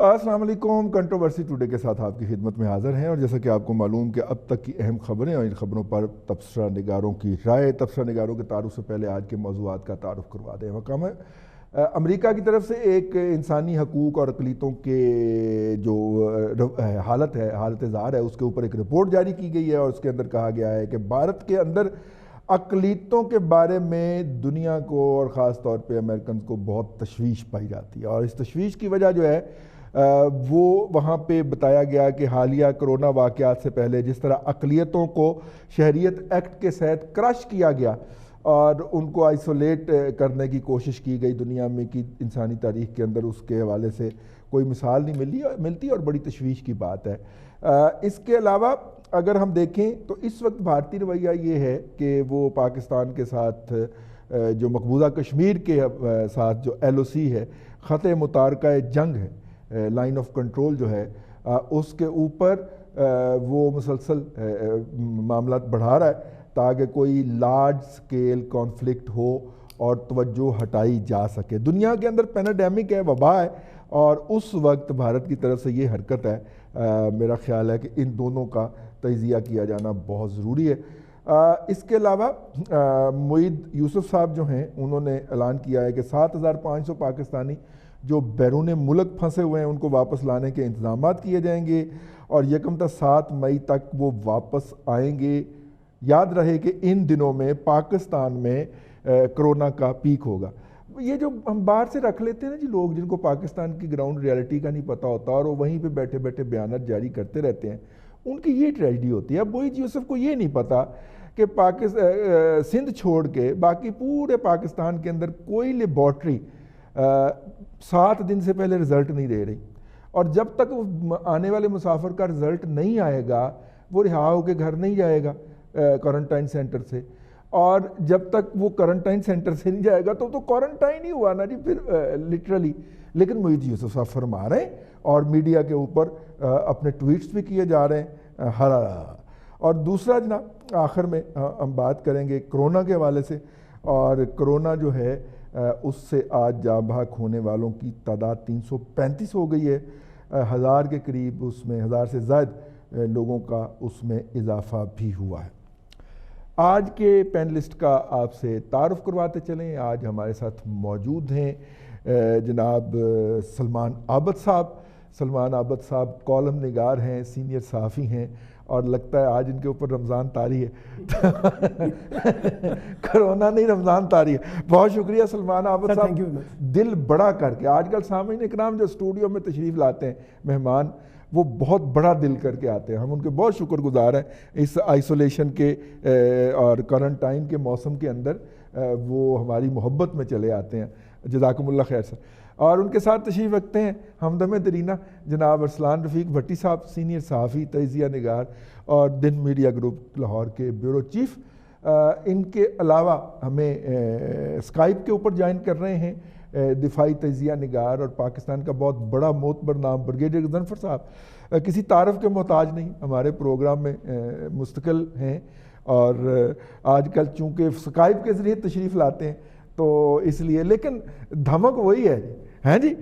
السلام علیکم. Controversy today کے ساتھ آپ کی خدمت میں حاضر ہیں، اور جیسا کہ آپ کو معلوم کہ اب تک کی اہم خبریں اور ان خبروں پر تبصرہ نگاروں کی رائے. تبصرہ نگاروں کے تعارف سے پہلے آج کے موضوعات کا تعارف کروا دیں. مقام امریکہ کی طرف سے ایک انسانی حقوق اور اقلیتوں کے جو حالت ظاہر ہے اس کے اوپر ایک رپورٹ جاری کی گئی ہے، اور اس کے اندر کہا گیا ہے کہ بھارت کے اندر اقلیتوں کے بارے میں دنیا کو اور خاص طور پہ امریکنز کو بہت تشویش پائی جاتی ہے. اور اس تشویش کی وجہ جو ہے وہ وہاں پہ بتایا گیا کہ حالیہ کرونا واقعات سے پہلے جس طرح اقلیتوں کو شہریت ایکٹ کے تحت کرش کیا گیا اور ان کو آئسولیٹ کرنے کی کوشش کی گئی دنیا میں کی انسانی تاریخ کے اندر، اس کے حوالے سے کوئی مثال نہیں ملتی اور بڑی تشویش کی بات ہے. اس کے علاوہ اگر ہم دیکھیں تو اس وقت بھارتی رویہ یہ ہے کہ وہ پاکستان کے ساتھ جو مقبوضہ کشمیر کے ساتھ جو LOC ہے، خطِ متارکہ جنگ ہے، لائن آف کنٹرول جو ہے، اس کے اوپر وہ مسلسل معاملات بڑھا رہا ہے تاکہ کوئی لارج سکیل کانفلکٹ ہو اور توجہ ہٹائی جا سکے. دنیا کے اندر پینڈیمک ہے، وبا ہے، اور اس وقت بھارت کی طرف سے یہ حرکت ہے. میرا خیال ہے کہ ان دونوں کا تجزیہ کیا جانا بہت ضروری ہے. اس کے علاوہ معید یوسف صاحب جو ہیں انہوں نے اعلان کیا ہے کہ 7500 پاکستانی جو بیرون ملک پھنسے ہوئے ہیں ان کو واپس لانے کے انتظامات کیے جائیں گے، اور 1 تا 7 مئی تک وہ واپس آئیں گے. یاد رہے کہ ان دنوں میں پاکستان میں کرونا کا پیک ہوگا. یہ جو ہم باہر سے رکھ لیتے ہیں نا جی لوگ جن کو پاکستان کی گراؤنڈ ریالٹی کا نہیں پتہ ہوتا اور وہ وہیں پہ بیٹھے بیٹھے بیانات جاری کرتے رہتے ہیں، ان کی یہ ٹریجڈی ہوتی ہے. اب معید یوسف کو یہ نہیں پتا کہ سندھ چھوڑ کے باقی پورے پاکستان کے اندر کوئی لیبارٹری 7 دن سے پہلے رزلٹ نہیں دے رہی، اور جب تک وہ آنے والے مسافر کا رزلٹ نہیں آئے گا وہ رہا ہو کے گھر نہیں جائے گا کوارنٹائن سینٹر سے، اور جب تک وہ کوارنٹائن سینٹر سے نہیں جائے گا تو کوارنٹائن ہی ہوا نا جی پھر لٹرلی. لیکن معید یوسف صاحب فرما رہے ہیں اور میڈیا کے اوپر اپنے ٹویٹس بھی کیے جا رہے ہیں. اور دوسرا جناب آخر میں ہم بات کریں گے کرونا کے حوالے سے، اور کرونا جو ہے اس سے آج جاں بحق ہونے والوں کی تعداد 335 ہو گئی ہے. 1000 کے قریب، اس میں 1000 سے زائد لوگوں کا اس میں اضافہ بھی ہوا ہے. آج کے پینلسٹ کا آپ سے تعارف کرواتے چلیں. آج ہمارے ساتھ موجود ہیں جناب سلمان عابد صاحب. سلمان عابد صاحب کالم نگار ہیں، سینئر صحافی ہیں، اور لگتا ہے آج ان کے اوپر رمضان طاری ہے. کرونا نہیں، رمضان طاری ہے. بہت شکریہ سلمان عابد صاحب، دل بڑا کر کے. آج کل سامعین اکرام جو اسٹوڈیو میں تشریف لاتے ہیں مہمان، وہ بہت بڑا دل کر کے آتے ہیں. ہم ان کے بہت شکر گزار ہیں. اس آئسولیشن کے اور کوارنٹائن کے موسم کے اندر وہ ہماری محبت میں چلے آتے ہیں. جزاکم اللہ خیر سر. اور ان کے ساتھ تشریف رکھتے ہیں ہمدم درینہ جناب ارسلان رفیق بھٹی صاحب، سینئر صحافی، تجزیہ نگار اور دن میڈیا گروپ لاہور کے بیورو چیف. ان کے علاوہ ہمیں اسکائپ کے اوپر جوائن کر رہے ہیں دفاعی تجزیہ نگار اور پاکستان کا بہت بڑا معتبر نام بریگیڈیئر غضنفر صاحب. کسی تعارف کے محتاج نہیں، ہمارے پروگرام میں مستقل ہیں، اور آج کل چونکہ اسکائپ کے ذریعے تشریف لاتے ہیں تو اس لیے، لیکن دھمک وہی ہے جی.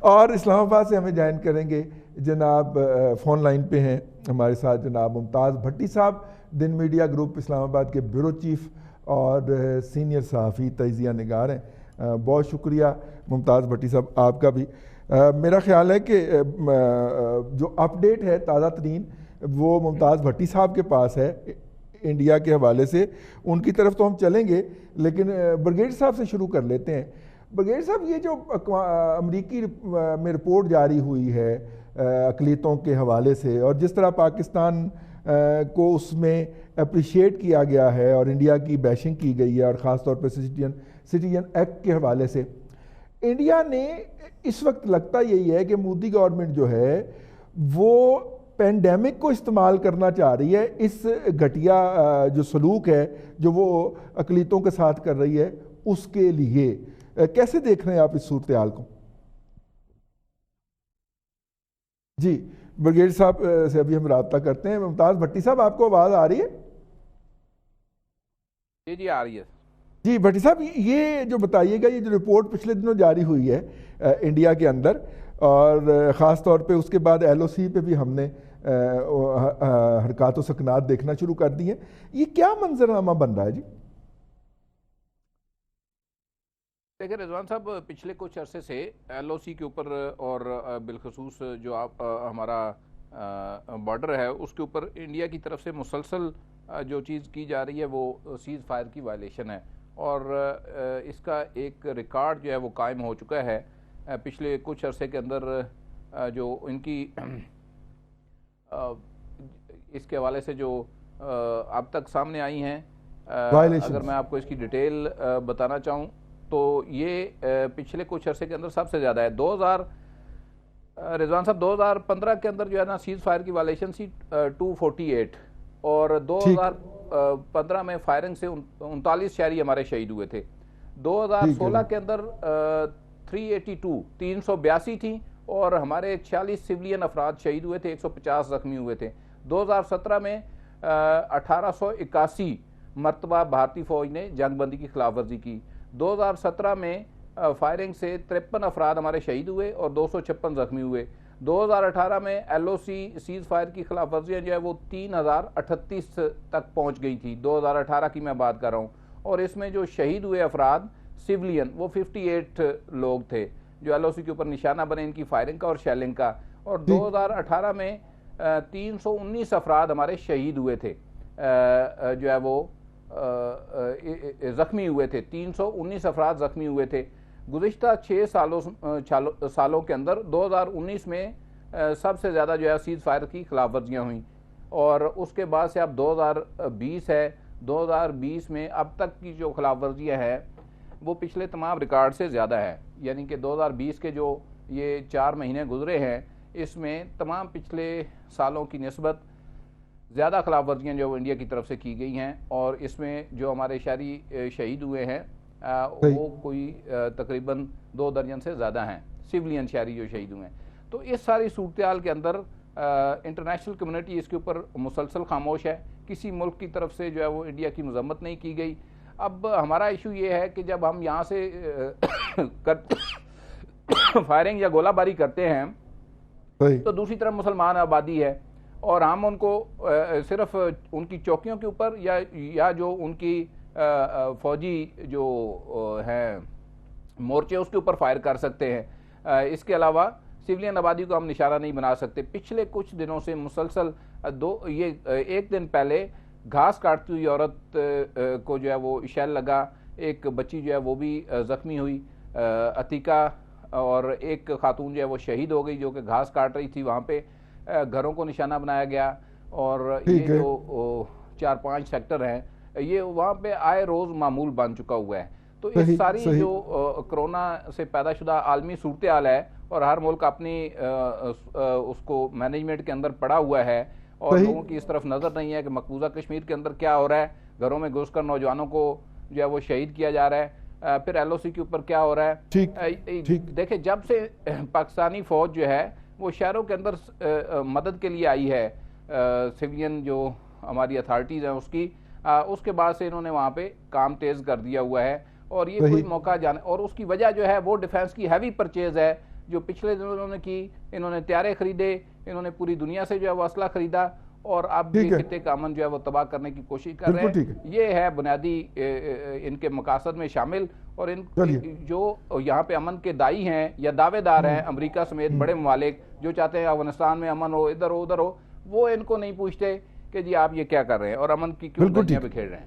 اور اسلام آباد سے ہمیں جوائن کریں گے جناب فون لائن پہ ہیں ہمارے ساتھ جناب ممتاز بھٹی صاحب، دن میڈیا گروپ اسلام آباد کے بیورو چیف اور سینئر صحافی تجزیہ نگار ہیں. بہت شکریہ ممتاز بھٹی صاحب آپ کا بھی. میرا خیال ہے کہ جو اپ ڈیٹ ہے تازہ ترین وہ ممتاز بھٹی صاحب کے پاس ہے انڈیا کے حوالے سے. ان کی طرف تو ہم چلیں گے، لیکن بریگیڈ صاحب سے شروع کر لیتے ہیں. بریگیڈ صاحب، یہ جو امریکی میں رپورٹ جاری ہوئی ہے اقلیتوں کے حوالے سے، اور جس طرح پاکستان کو اس میں اپریشیٹ کیا گیا ہے اور انڈیا کی بیشنگ کی گئی ہے، اور خاص طور پہ سٹیزن ایکٹ کے حوالے سے، انڈیا نے اس وقت لگتا یہی ہے کہ مودی گورنمنٹ جو ہے وہ پینڈیمک کو استعمال کرنا چاہ رہی ہے اس گھٹیا جو سلوک ہے جو وہ اقلیتوں کے ساتھ کر رہی ہے اس کے لیے. کیسے دیکھ رہے ہیں آپ اس صورتحال کو؟ جی بریگیڈ صاحب سے ابھی ہم رابطہ کرتے ہیں. ممتاز بھٹی صاحب، آپ کو آواز آ رہی ہے؟ جی آ رہی ہے. جی بھٹی صاحب، یہ جو بتائیے گا، یہ جو رپورٹ پچھلے دنوں جاری ہوئی ہے انڈیا کے اندر، اور خاص طور پہ اس کے بعد ایل او سی پہ بھی ہم نے حرکات و سکنات دیکھنا شروع کر دی ہیں. یہ کیا منظرنامہ بن رہا ہے جی؟ دیکھیں رضوان صاحب، پچھلے کچھ عرصے سے ایل او سی کے اوپر اور بالخصوص جو ہمارا بارڈر ہے اس کے اوپر انڈیا کی طرف سے مسلسل جو چیز کی جا رہی ہے وہ سیز فائر کی وائلیشن ہے، اور اس کا ایک ریکارڈ جو ہے وہ قائم ہو چکا ہے پچھلے کچھ عرصے کے اندر. جو ان کی اس کے حوالے سے جو اب تک سامنے آئی ہیں، اگر میں آپ کو اس کی ڈیٹیل بتانا چاہوں تو یہ پچھلے کچھ عرصے کے اندر سب سے زیادہ ہے. رضوان صاحب 2015 کے اندر جو ہے نا سیز فائر کی وائلیشن سی 248، اور 2015 میں فائرنگ سے 39 شہری ہمارے شہید ہوئے تھے. 2016 کے اندر 382 تھی اور ہمارے 46 سیولین افراد شہید ہوئے تھے، 150 زخمی ہوئے تھے. 2017 میں 1881 مرتبہ بھارتی فوج نے جنگ بندی کی خلاف ورزی کی. 2017 میں فائرنگ سے 53 افراد ہمارے شہید ہوئے اور 256 زخمی ہوئے. 2018 میں ایل او سی سیز فائر کی خلاف ورزیاں جو ہے وہ 3038 تک پہنچ گئی تھی. 2018 کی میں بات کر رہا ہوں، اور اس میں جو شہید ہوئے افراد سیولین وہ 58 لوگ تھے جو ایل او سی کے اوپر نشانہ بنے ان کی فائرنگ کا اور شیلنگ کا. اور 2018 میں 319 افراد ہمارے شہید ہوئے تھے، جو ہے وہ زخمی ہوئے تھے. 319 افراد زخمی ہوئے تھے. گزشتہ 6 سالوں کے اندر 2019 میں سب سے زیادہ جو ہے سیز فائر کی خلاف ورزیاں ہوئیں، اور اس کے بعد سے اب 2020 ہے. 2020 میں اب تک کی جو خلاف ورزیاں ہیں وہ پچھلے تمام ریکارڈ سے زیادہ ہے. یعنی کہ 2020 کے جو یہ 4 مہینے گزرے ہیں اس میں تمام پچھلے سالوں کی نسبت زیادہ خلاف ورزیاں جو انڈیا کی طرف سے کی گئی ہیں، اور اس میں جو ہمارے شہری شہید ہوئے ہیں وہ کوئی تقریباً 2 درجن سے زیادہ ہیں، سیولین شہری جو شہید ہوئے ہیں. تو اس ساری صورتحال کے اندر انٹرنیشنل کمیونٹی اس کے اوپر مسلسل خاموش ہے. کسی ملک کی طرف سے جو ہے وہ انڈیا کی مذمت نہیں کی گئی. اب ہمارا ایشو یہ ہے کہ جب ہم یہاں سے فائرنگ یا گولہ باری کرتے ہیں تو دوسری طرف مسلمان آبادی ہے، اور ہم ان کو صرف ان کی چوکیوں کے اوپر یا جو ان کی فوجی جو ہیں مورچے اس کے اوپر فائر کر سکتے ہیں. اس کے علاوہ سیولین آبادی کو ہم نشانہ نہیں بنا سکتے. پچھلے کچھ دنوں سے مسلسل ایک دن پہلے گھاس کاٹتی ہوئی عورت کو جو ہے وہ شیل لگا، ایک بچی جو ہے وہ بھی زخمی ہوئی عتیقہ، اور ایک خاتون جو ہے وہ شہید ہو گئی جو کہ گھاس کاٹ رہی تھی. وہاں پہ گھروں کو نشانہ بنایا گیا، اور یہ جو 4-5 سیکٹر ہیں یہ وہاں پہ آئے روز معمول بن چکا ہوا ہے. تو اس ساری جو کرونا سے پیدا شدہ عالمی صورتحال ہے، اور ہر ملک اپنی اس کو مینجمنٹ کے اندر پڑا ہوا ہے، اور لوگوں کی اس طرف نظر نہیں ہے کہ مقبوضہ کشمیر کے اندر کیا ہو رہا ہے. گھروں میں گھس کر نوجوانوں کو جو ہے وہ شہید کیا جا رہا ہے. پھر ایل او سی کے اوپر کیا ہو رہا ہے. دیکھیں جب سے پاکستانی فوج جو ہے وہ شہروں کے اندر مدد کے لیے آئی ہے سیولین جو ہماری اتھارٹیز ہیں اس کے بعد سے انہوں نے وہاں پہ کام تیز کر دیا ہوا ہے. اور یہ کوئی موقع جانے، اور اس کی وجہ جو ہے وہ ڈیفینس کی ہیوی پرچیز ہے جو پچھلے دنوں انہوں نے کی. انہوں نے طیارے خریدے، انہوں نے پوری دنیا سے جو ہے وہ اسلحہ خریدا، اور اب یہ خطے کا امن جو ہے وہ تباہ کرنے کی کوشش کر رہے ہیں. یہ ہے بنیادی ان کے مقاصد میں شامل. اور ان جو یہاں پہ امن کے دائی ہیں یا دعوے دار ہیں امریکہ سمیت بڑے ممالک جو چاہتے ہیں افغانستان میں امن ہو، ادھر ہو ادھر ہو، وہ ان کو نہیں پوچھتے کہ جی آپ یہ کیا کر رہے ہیں اور امن کی کیوں دنیا پہ کھیل رہے ہیں.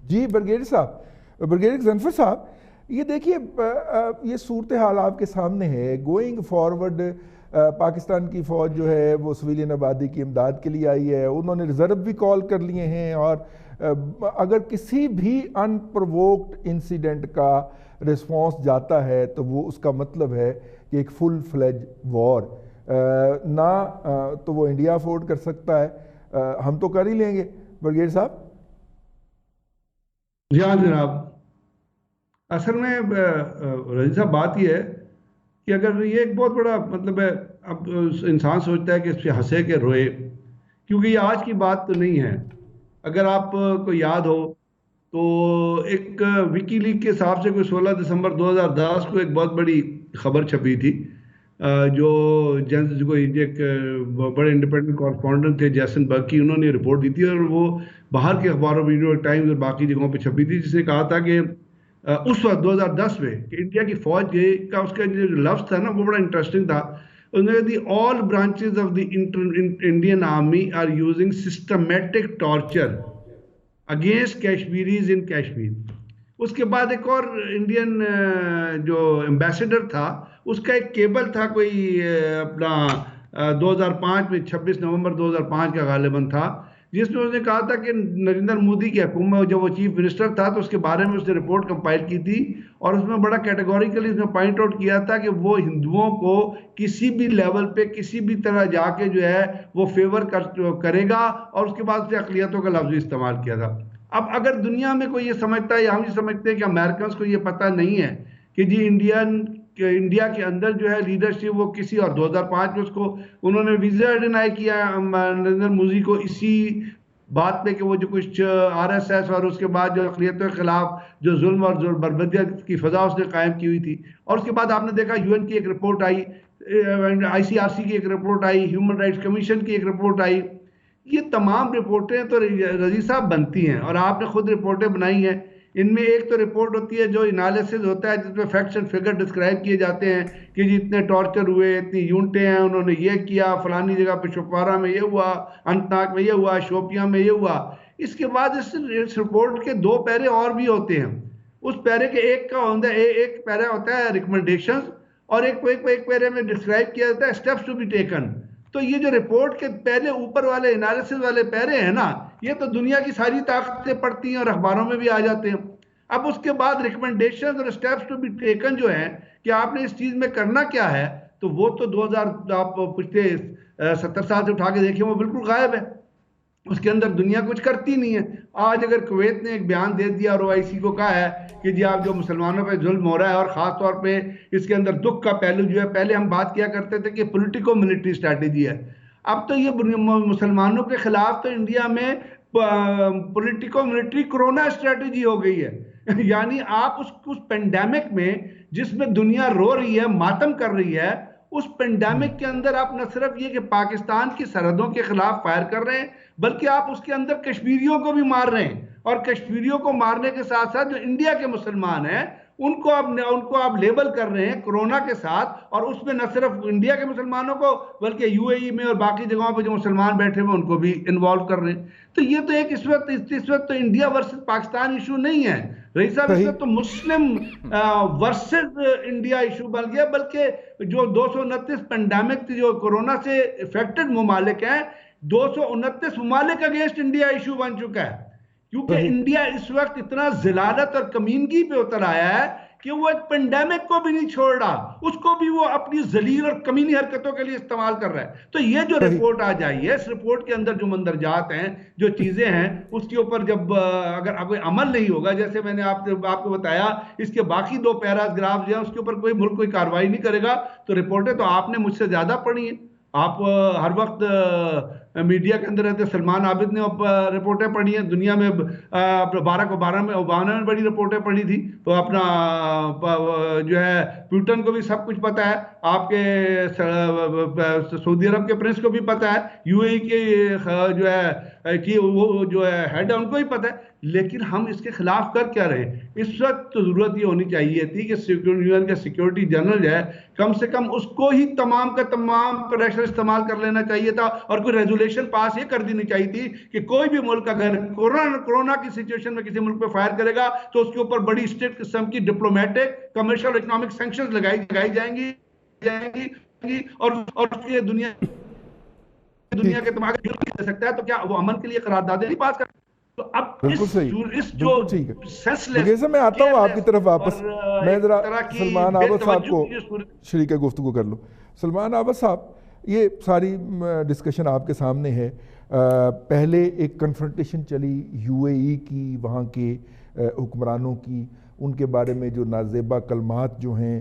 جی بریگیڈیئر غنفر صاحب، یہ دیکھیے یہ صورتحال آپ کے سامنے ہے. گوئنگ فارورڈ پاکستان کی فوج جو ہے وہ سویلین آبادی کی امداد کے لیے آئی ہے. انہوں نے ریزرو بھی کال کر لیے ہیں، اور اگر کسی بھی ان پرووکڈ انسیڈنٹ کا رسپانس جاتا ہے تو وہ اس کا مطلب ہے کہ ایک فل فلیج وار نہ تو وہ انڈیا افورڈ کر سکتا ہے. ہم تو کر ہی لیں گے بریگیڈیئر صاحب. جی ہاں جناب، اصل میں رضی صاحب بات یہ ہے کہ اگر یہ ایک بہت بڑا مطلب ہے، اب انسان سوچتا ہے کہ اس پہ ہنسے کہ روئے، کیونکہ یہ آج کی بات تو نہیں ہے. اگر آپ کو یاد ہو تو ایک وکی لیگ کے حساب سے کوئی 16 دسمبر 2010 کو ایک بہت بڑی خبر چھپی تھی جو ایک بڑے انڈیپینڈنٹ کورسپونڈنٹ تھے جیسن برکی، انہوں نے رپورٹ دی تھی اور وہ باہر کے اخباروں میں، نیو یارک ٹائمز اور باقی جگہوں پہ چھپی تھی، جس نے کہا تھا کہ اس وقت 2010 میں کہ انڈیا کی فوج کا اس کا جو لفظ تھا نا وہ بڑا انٹرسٹنگ تھا. اس نے کہا the all branches of the Indian army are using systematic torture against Kashmiris in Kashmir. اس کے بعد ایک اور انڈین جو ایمبیسڈر تھا، اس کا ایک کیبل تھا کوئی اپنا 2005 میں 26 نومبر 2005 کا غالباً تھا، جس میں اس نے کہا تھا کہ نریندر مودی کی حکومت جب وہ چیف منسٹر تھا تو اس کے بارے میں اس نے رپورٹ کمپائل کی تھی، اور اس میں بڑا کیٹیگوریکلی اس نے پوائنٹ آؤٹ کیا تھا کہ وہ ہندوؤں کو کسی بھی لیول پہ کسی بھی طرح جا کے جو ہے وہ فیور کرے گا، اور اس کے بعد سے اقلیتوں کا لفظ استعمال کیا تھا. اب اگر دنیا میں کوئی یہ سمجھتا ہے یا ہم یہ سمجھتے ہیں کہ امریکنز کو یہ پتہ نہیں ہے کہ جی انڈیا کے اندر جو ہے لیڈرشپ وہ کسی، اور 2005 میں اس کو انہوں نے ویزا ڈینائی کیا نریندر مودی کو اسی بات پہ کہ وہ جو کچھ RSS اور اس کے بعد جو اقلیتوں کے خلاف جو ظلم اور بربریت کی فضا اس نے قائم کی ہوئی تھی. اور اس کے بعد آپ نے دیکھا UN کی ایک رپورٹ آئی، ICRC کی ایک رپورٹ آئی، ہیومن رائٹس کمیشن کی ایک رپورٹ آئی. یہ تمام رپورٹیں تو رضی صاحب بنتی ہیں، اور آپ نے خود رپورٹیں بنائی ہیں. ان میں ایک تو رپورٹ ہوتی ہے جو انالیسز ہوتا ہے جس میں فیکٹس اینڈ فگر ڈسکرائب کیے جاتے ہیں کہ جی اتنے ٹارچر ہوئے، اتنی یونٹیں ہیں، انہوں نے یہ کیا، فلانی جگہ پہ شپوارہ میں یہ ہوا، انتناگ میں یہ ہوا، شوپیاں میں یہ ہوا. اس کے بعد اس رپورٹ کے 2 پیرے اور بھی ہوتے ہیں. اس پیرے کے ایک پیرا ہوتا ہے ریکمنڈیشنز، اور ایک پیرے میں ڈسکرائب کیا جاتا ہے اسٹیپس ٹو بی ٹیکن. تو یہ جو رپورٹ کے پہلے اوپر والے انالیسس والے پیرے ہیں نا، یہ تو دنیا کی ساری طاقتیں پڑھتی ہیں اور اخباروں میں بھی آ جاتے ہیں. اب اس کے بعد ریکمنڈیشنز اور اسٹیپس ٹو بی ٹیکن جو ہیں کہ آپ نے اس چیز میں کرنا کیا ہے، تو وہ تو 2000 آپ پچھلے 70 سال سے اٹھا کے دیکھیں وہ بالکل غائب ہے. اس کے اندر دنیا کچھ کرتی نہیں ہے. آج اگر کویت نے ایک بیان دے دیا اور OIC کو کہا ہے کہ جی آپ جو مسلمانوں پہ ظلم ہو رہا ہے، اور خاص طور پہ اس کے اندر دکھ کا پہلو جو ہے، پہلے ہم بات کیا کرتے تھے کہ پولیٹیکو ملٹری اسٹریٹجی ہے، اب تو یہ مسلمانوں کے خلاف تو انڈیا میں پولیٹیکو ملٹری کرونا اسٹریٹجی ہو گئی ہے. یعنی آپ اس پینڈیمک میں جس میں دنیا رو رہی ہے، ماتم کر رہی ہے، اس پینڈیمک کے اندر آپ نہ صرف یہ کہ پاکستان کی سرحدوں کے خلاف فائر کر رہے ہیں، بلکہ آپ اس کے اندر کشمیریوں کو بھی مار رہے ہیں. اور کشمیریوں کو مارنے کے ساتھ ساتھ جو انڈیا کے مسلمان ہیں ان کو آپ لیبل کر رہے ہیں کرونا کے ساتھ، اور اس میں نہ صرف انڈیا کے مسلمانوں کو بلکہ UAE میں اور باقی جگہوں پہ جو مسلمان بیٹھے ہوئے ان کو بھی انوالو کر رہے ہیں. تو یہ تو ایک اس وقت تو انڈیا ورسز پاکستان ایشو نہیں ہے رئیس صاحب، اس وقت تو مسلم ورسز انڈیا ایشو بن گیا. بلکہ جو 229 پینڈیمک جو کورونا سے افیکٹڈ ممالک ہیں، 229 ممالک اگینسٹ انڈیا ایشو بن چکا ہے، کیونکہ انڈیا اس وقت اتنا ذلالت اور کمینگی پہ اتر آیا ہے کہ وہ ایک پینڈیمک کو بھی نہیں چھوڑ رہا، اس کو بھی وہ اپنی ذلیل اور کمینی حرکتوں کے لیے استعمال کر رہا ہے. تو یہ جو رپورٹ آ جائی ہے، اس رپورٹ کے اندر جو مندرجات ہیں، جو چیزیں ہیں، اس کے اوپر جب اگر کوئی عمل نہیں ہوگا، جیسے میں نے آپ کو بتایا، اس کے باقی 2 پیراگراف جو ہیں اس کے اوپر کوئی ملک کوئی کارروائی نہیں کرے گا، تو رپورٹیں تو آپ نے مجھ سے زیادہ پڑھی ہیں. آپ ہر وقت میڈیا کے اندر رہتے. سلمان عابد نے رپورٹیں پڑھی ہیں، دنیا میں باراک اوباما نے بڑی رپورٹیں پڑھی تھی، تو اپنا جو ہے پیوٹن کو بھی سب کچھ پتا ہے، آپ کے سعودی عرب کے پرنس کو بھی پتا ہے، UAE کے جو ہے کہ وہ جو ہے ہیڈ ہے ان کو بھی پتا ہے. لیکن ہم اس کے خلاف کر کیا رہے ہیں؟ اس وقت تو ضرورت یہ ہونی چاہیے تھی کہ UN کا سیکیورٹی جنرل جو ہے کم سے کم اس کو ہی تمام کا تمام پریشر استعمال کر لینا چاہیے تھا، اور کوئی ریزولیشن پاس یہ کر دینی چاہیے تھی کہ کوئی بھی ملک اگر کورونا کی سچویشن میں کسی ملک پہ فائر کرے گا تو اس کے اوپر بڑی اسٹیٹ قسم کی ڈپلومیٹک، کمرشل، اکنامک سینکشنز لگائی جائیں گی اور دنیا کے تمام دے سکتا ہے. تو کیا وہ امن کے لیے قراردادیں نہیں پاس کر؟ تو اب اس جو سینسلیس میں آتا ہوں آپ کی طرف واپس، میں ذرا سلمان عابد صاحب کو شریک گفتگو کر لوں. سلمان عابد صاحب، یہ ساری ڈسکشن آپ کے سامنے ہے. پہلے ایک کنفرنٹیشن چلی UAE کی، وہاں کے حکمرانوں کی، ان کے بارے میں جو نازیبا کلمات جو ہیں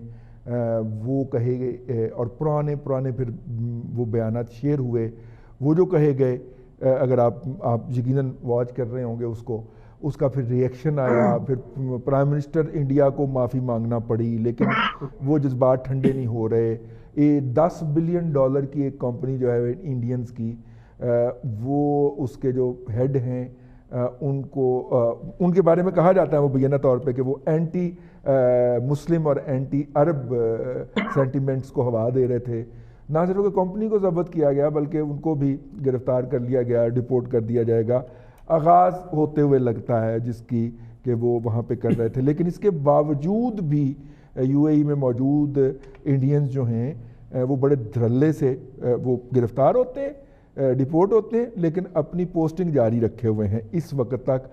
وہ کہے گئے، اور پرانے پھر وہ بیانات شیئر ہوئے، وہ جو کہے گئے. اگر آپ یقیناً واچ کر رہے ہوں گے اس کا پھر ریئیکشن آیا، پھر پرائم منسٹر انڈیا کو معافی مانگنا پڑی، لیکن وہ جذبات ٹھنڈے نہیں ہو رہے. $10 بلین کی ایک کمپنی جو ہے انڈینز کی، وہ اس کے جو ہیڈ ہیں ان کے بارے میں کہا جاتا ہے وہ بیانہ طور پہ کہ وہ اینٹی مسلم اور اینٹی عرب سینٹیمنٹس کو ہوا دے رہے تھے. نہ صرف کہ کمپنی کو ضبط کیا گیا بلکہ ان کو بھی گرفتار کر لیا گیا، ڈپورٹ کر دیا جائے گا. آغاز ہوتے ہوئے لگتا ہے جس کی کہ وہ وہاں پہ کر رہے تھے، لیکن اس کے باوجود بھی یو اے ای میں موجود انڈینز جو ہیں وہ بڑے دھڑلے سے وہ گرفتار ہوتے ہیں، ڈپورٹ ہوتے ہیں، لیکن اپنی پوسٹنگ جاری رکھے ہوئے ہیں اس وقت تک،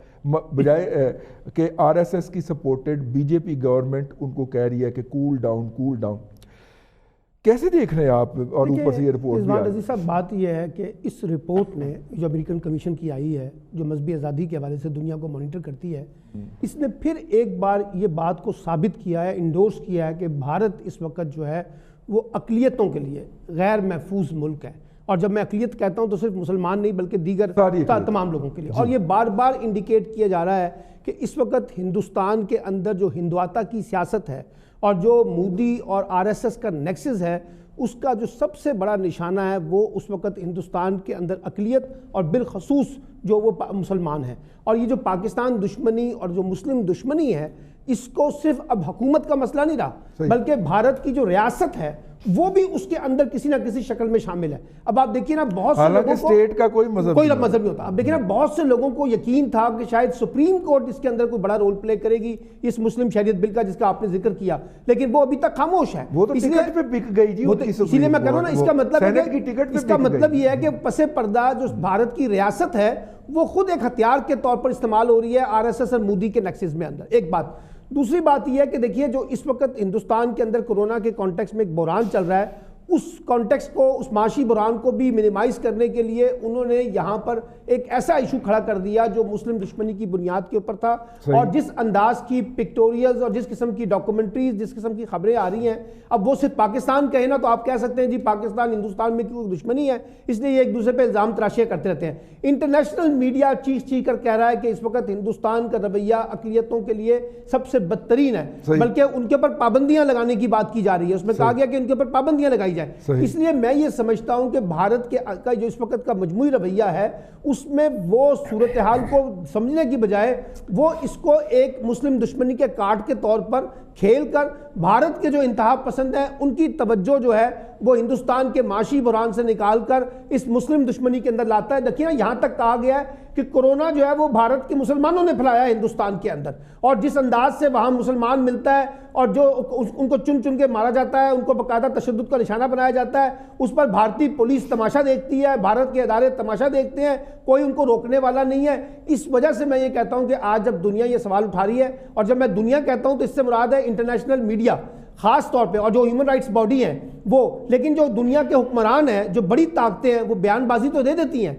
بجائے کہ آر ایس ایس کی supported B J P government ان کو کہہ رہی ہے کہ کول ڈاؤن. کیسے دیکھ رہے ہیں آپ؟ اور اوپر سے یہ رپورٹ بھی عزیز صاحب، بات یہ ہے کہ اس رپورٹ نے جو امریکن کمیشن کی آئی ہے، جو مذہبی آزادی کے حوالے سے دنیا کو مانیٹر کرتی ہے، اس نے پھر ایک بار یہ بات کو ثابت کیا ہے، انڈورس کیا ہے کہ بھارت اس وقت جو ہے وہ اقلیتوں کے لیے غیر محفوظ ملک ہے. اور جب میں اقلیت کہتا ہوں تو صرف مسلمان نہیں بلکہ دیگر تمام لوگوں کے لیے. اور یہ بار بار انڈیکیٹ کیا جا رہا ہے کہ اس وقت ہندوستان کے اندر جو ہندوتا کی سیاست ہے اور جو مودی اور آر ایس ایس کا نیکسس ہے، اس کا جو سب سے بڑا نشانہ ہے وہ اس وقت ہندوستان کے اندر اقلیت اور بالخصوص جو وہ مسلمان ہیں. اور یہ جو پاکستان دشمنی اور جو مسلم دشمنی ہے، اس کو صرف اب حکومت کا مسئلہ نہیں رہا بلکہ بھارت کی جو ریاست ہے وہ بھی اس کے اندر کسی نہ کسی شکل میں شامل ہے. اب آپ دیکھیے نا، بہت سے لوگوں کو اسٹیٹ کا کوئی مذہب نہیں ہوتا. اب دیکھیے نا، بہت سے لوگوں کو یقین تھا کہ شاید سپریم کورٹ اس کے اندر کوئی بڑا رول پلے کرے گی اس مسلم شہریت بل کا جس کا آپ نے ذکر کیا، لیکن وہ ابھی تک خاموش ہے. وہ تو ٹکٹ پہ بک گئی جی، اسی لیے میں کہہ رہا ہوں نا، اس کا مطلب یہ ہے کہ پس پردہ جو بھارت کی ریاست ہے وہ خود ایک ہتھیار کے طور پر استعمال ہو رہی ہے آر ایس ایس اور مودی کے نیکسس میں اندر. ایک بات. دوسری بات یہ ہے کہ دیکھیے جو اس وقت ہندوستان کے اندر کورونا کے کانٹیکس میں ایک بحران چل رہا ہے، اس کانٹیکس کو، اس معاشی بحران کو بھی منیمائز کرنے کے لیے انہوں نے یہاں پر ایک ایسا ایشو کھڑا کر دیا جو مسلم دشمنی کی بنیاد کے اوپر تھا. اور جس انداز کی پکٹوریلز اور جس قسم کی ڈاکومنٹریز، جس قسم کی خبریں آ رہی ہیں، اب وہ صرف پاکستان کہے نا تو آپ کہہ سکتے ہیں جی پاکستان ہندوستان میں کوئی دشمنی ہے، اس لیے یہ ایک دوسرے پہ الزام تراشیاں کرتے رہتے ہیں. انٹرنیشنل میڈیا چیخ کر کہہ رہا ہے کہ اس وقت ہندوستان کا رویہ اقلیتوں کے لیے سب سے بدترین ہے، بلکہ ان کے اوپر پابندیاں لگانے کی بات کی جا رہی ہے. اس میں کہا گیا کہ ان کے اوپر پابندیاں لگائی جائیں. اس لیے میں یہ سمجھتا ہوں کہ بھارت کا جو اس وقت کا مجموعی رویہ ہے، اس میں وہ صورتحال کو سمجھنے کی بجائے وہ اس کو ایک مسلم دشمنی کے کارڈ کے طور پر کھیل کر بھارت کے جو انتہا پسند ہیں ان کی توجہ جو ہے وہ ہندوستان کے معاشی بحران سے نکال کر اس مسلم دشمنی کے اندر لاتا ہے. دیکھیے نا، یہاں تک کہا گیا ہے کہ کورونا جو ہے وہ بھارت کے مسلمانوں نے پھیلایا ہے ہندوستان کے اندر، اور جس انداز سے وہاں مسلمان ملتا ہے اور جو ان کو چن کے مارا جاتا ہے، ان کو باقاعدہ تشدد کا نشانہ بنایا جاتا ہے، اس پر بھارتی پولیس تماشا دیکھتی ہے، بھارت کے ادارے تماشا دیکھتے ہیں، کوئی ان کو روکنے والا نہیں ہے. اس وجہ سے میں یہ کہتا ہوں کہ آج جب دنیا یہ سوال اٹھا رہی ہے، اور جب میں دنیا کہتا ہوں تو اس سے مراد ہے انٹرنیشنل میڈیا خاص طور پہ، اور جو ہیومن رائٹس باڈی ہیں وہ، لیکن جو دنیا کے حکمران ہیں، جو بڑی طاقتیں ہیں، وہ بیان بازی تو دے دیتی ہیں.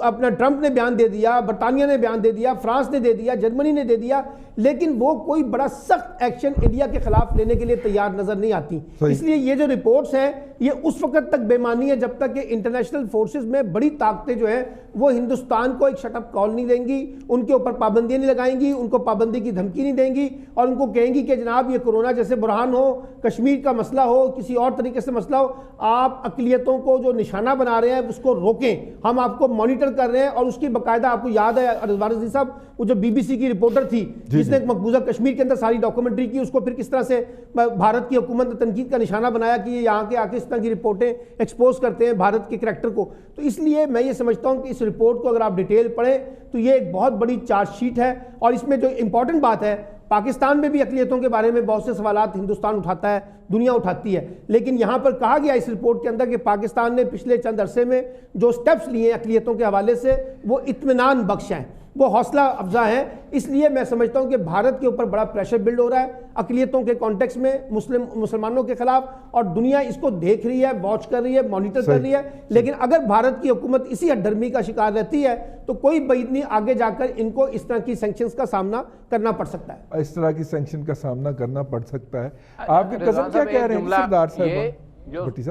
اپنا ٹرمپ نے بیان دے دیا، برطانیہ نے بیان دے دیا، فرانس نے دے دیا، جرمنی نے دے دیا، لیکن وہ کوئی بڑا سخت ایکشن انڈیا کے خلاف لینے کے لیے تیار نظر نہیں آتی. اس لیے یہ جو رپورٹس ہیں یہ اس وقت تک بے معنی ہے جب تک کہ انٹرنیشنل فورسز میں بڑی طاقتیں جو ہیں وہ ہندوستان کو ایک شٹ اپ کال نہیں دیں گی، ان کے اوپر پابندیاں نہیں لگائیں گی، ان کو پابندی کی دھمکی نہیں دیں گی، اور ان کو کہیں گی کہ جناب یہ کورونا جیسے بحران ہو، کشمیر کا مسئلہ ہو، کسی اور طریقے سے مسئلہ ہو، آپ اقلیتوں کو جو نشانہ بنا رہے ہیں اس کو روکیں، ہم آپ کو مانیٹر کر رہے ہیں. اور اس کی باقاعدہ آپ کو یاد ہے رضوان عزیز صاحب، وہ جو بی بی سی کی رپورٹر تھی جس نے ایک مقبوضہ کشمیر کے اندر ساری ڈاکومنٹری کی، اس کو پھر کس طرح سے بھارت کی حکومت نے تنقید کا نشانہ بنایا کہ یہ یہاں کے آ کے اس طرح کی رپورٹیں ایکسپوز کرتے ہیں بھارت کے کریکٹر کو. تو اس لیے میں یہ سمجھتا ہوں کہ اس رپورٹ کو اگر آپ ڈیٹیل پڑھیں تو یہ ایک بہت بڑی چارج شیٹ ہے. اور اس میں جو امپورٹنٹ بات ہے، پاکستان میں بھی اقلیتوں کے بارے میں بہت سے سوالات ہندوستان اٹھاتا ہے، دنیا اٹھاتی ہے، لیکن یہاں پر کہا گیا اس رپورٹ کے اندر کہ پاکستان نے پچھلے چند عرصے میں جو سٹیپس لیے ہیں اقلیتوں کے حوالے سے وہ اطمینان بخش ہیں، وہ حوصلہ افزا ہیں. اس لیے میں سمجھتا ہوں کہ بھارت کے اوپر بڑا پریشر بلڈ ہو رہا ہے اقلیتوں کے کانٹیکس میں مسلمانوں کے خلاف، اور دنیا اس کو دیکھ رہی ہے، واچ کر رہی ہے، مانیٹر کر رہی ہے. لیکن اگر بھارت کی حکومت اسی ہٹ ڈرمی کا شکار رہتی ہے تو کوئی بعید نہیں، آگے جا کر ان کو اس طرح کی سینکشنز کا سامنا کرنا پڑ سکتا ہے. اس طرح کی سینکشن کا سامنا کرنا پڑ سکتا ہے. آپ کے قسم کیا کہہ رہے ہیں سردار صاحب؟ بھٹی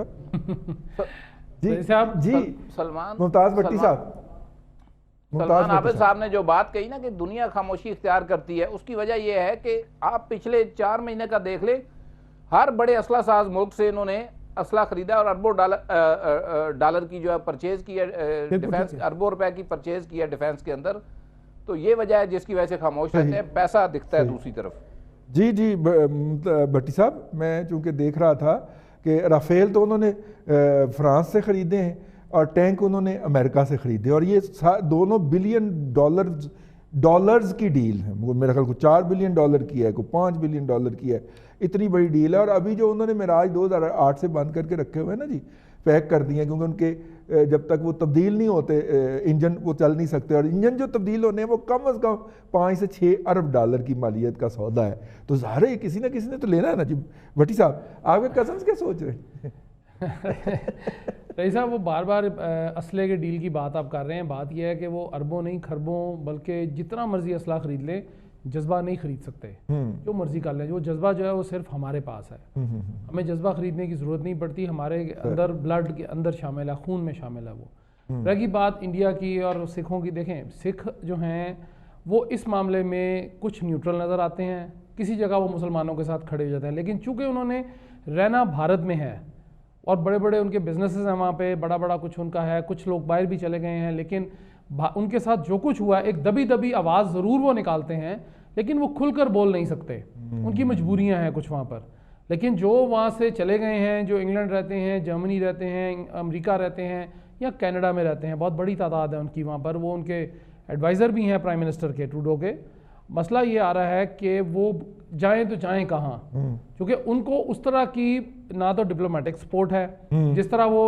صاحب جی سلمان ممتاز بھٹی صاحب، سلمان عابد صاحب نے جو بات کہی نا کہ دنیا خاموشی اختیار کرتی ہے، اس کی وجہ یہ ہے کہ آپ پچھلے 4 مہینے کا دیکھ لیں، ہر بڑے اسلحہ ساز ملک سے انہوں نے اسلحہ خریدا اور اربوں ڈالر کی جو ہے پرچیز کی ہے ڈیفینس، اربوں روپے کی پرچیز کی ہے ڈیفینس کے اندر. تو یہ وجہ ہے جس کی وجہ سے خاموش رہتے ہیں. پیسہ دکھتا ہے دوسری طرف. جی بھٹی صاحب، میں چونکہ دیکھ رہا تھا کہ رافیل تو انہوں نے فرانس سے خریدے ہیں اور ٹینک انہوں نے امریکہ سے خریدے، اور یہ دونوں بلین ڈالرز کی ڈیل ہے. میرا خیال کو 4 بلین ڈالر کی ہے، کو 5 بلین ڈالر کی ہے. اتنی بڑی ڈیل ہے. اور ابھی جو انہوں نے معراج 2008 سے بند کر کے رکھے ہوئے ہیں نا جی، پیک کر دیے ہیں، کیونکہ ان کے جب تک وہ تبدیل نہیں ہوتے انجن وہ چل نہیں سکتے، اور انجن جو تبدیل ہونے ہیں وہ کم از کم 5 سے 6 ارب ڈالر کی مالیت کا سودا ہے. تو ظاہر ہے کسی نہ کسی نے تو لینا ہے نا جی. بھٹی صاحب، آپ کے کزنز کیا سوچ رہے ہیں؟ رئیس صاحب، وہ بار بار اسلحے کے ڈیل کی بات آپ کر رہے ہیں. بات یہ ہے کہ وہ اربوں نہیں کھربوں بلکہ جتنا مرضی اسلحہ خرید لیں، جذبہ نہیں خرید سکتے. جو مرضی کر لیں، جو جذبہ جو ہے وہ صرف ہمارے پاس ہے. ہمیں جذبہ خریدنے کی ضرورت نہیں پڑتی. ہمارے اندر بلڈ کے اندر شامل ہے، خون میں شامل ہے. وہ رہی بات انڈیا کی اور سکھوں کی، دیکھیں سکھ جو ہیں وہ اس معاملے میں کچھ نیوٹرل نظر آتے ہیں، کسی جگہ وہ مسلمانوں کے ساتھ کھڑے ہو جاتے ہیں. لیکن چونکہ انہوں نے رہنا بھارت میں ہے اور بڑے بڑے ان کے بزنسز ہیں وہاں پہ، بڑا بڑا کچھ ان کا ہے، کچھ لوگ باہر بھی چلے گئے ہیں، لیکن ان کے ساتھ جو کچھ ہوا ہے ایک دبی دبی آواز ضرور وہ نکالتے ہیں، لیکن وہ کھل کر بول نہیں سکتے. ان کی مجبوریاں ہیں کچھ وہاں پر. لیکن جو وہاں سے چلے گئے ہیں، جو انگلینڈ رہتے ہیں، جرمنی رہتے ہیں، امریکہ رہتے ہیں یا کینیڈا میں رہتے ہیں، بہت بڑی تعداد ہے ان کی وہاں پر. وہ ان کے ایڈوائزر بھی ہیں پرائم منسٹر کے، ٹروڈو کے. مسئلہ یہ آ رہا ہے کہ وہ جائیں تو جائیں کہاں، کیونکہ ان کو اس طرح کی نہ تو ڈپلومیٹک سپورٹ ہے جس طرح وہ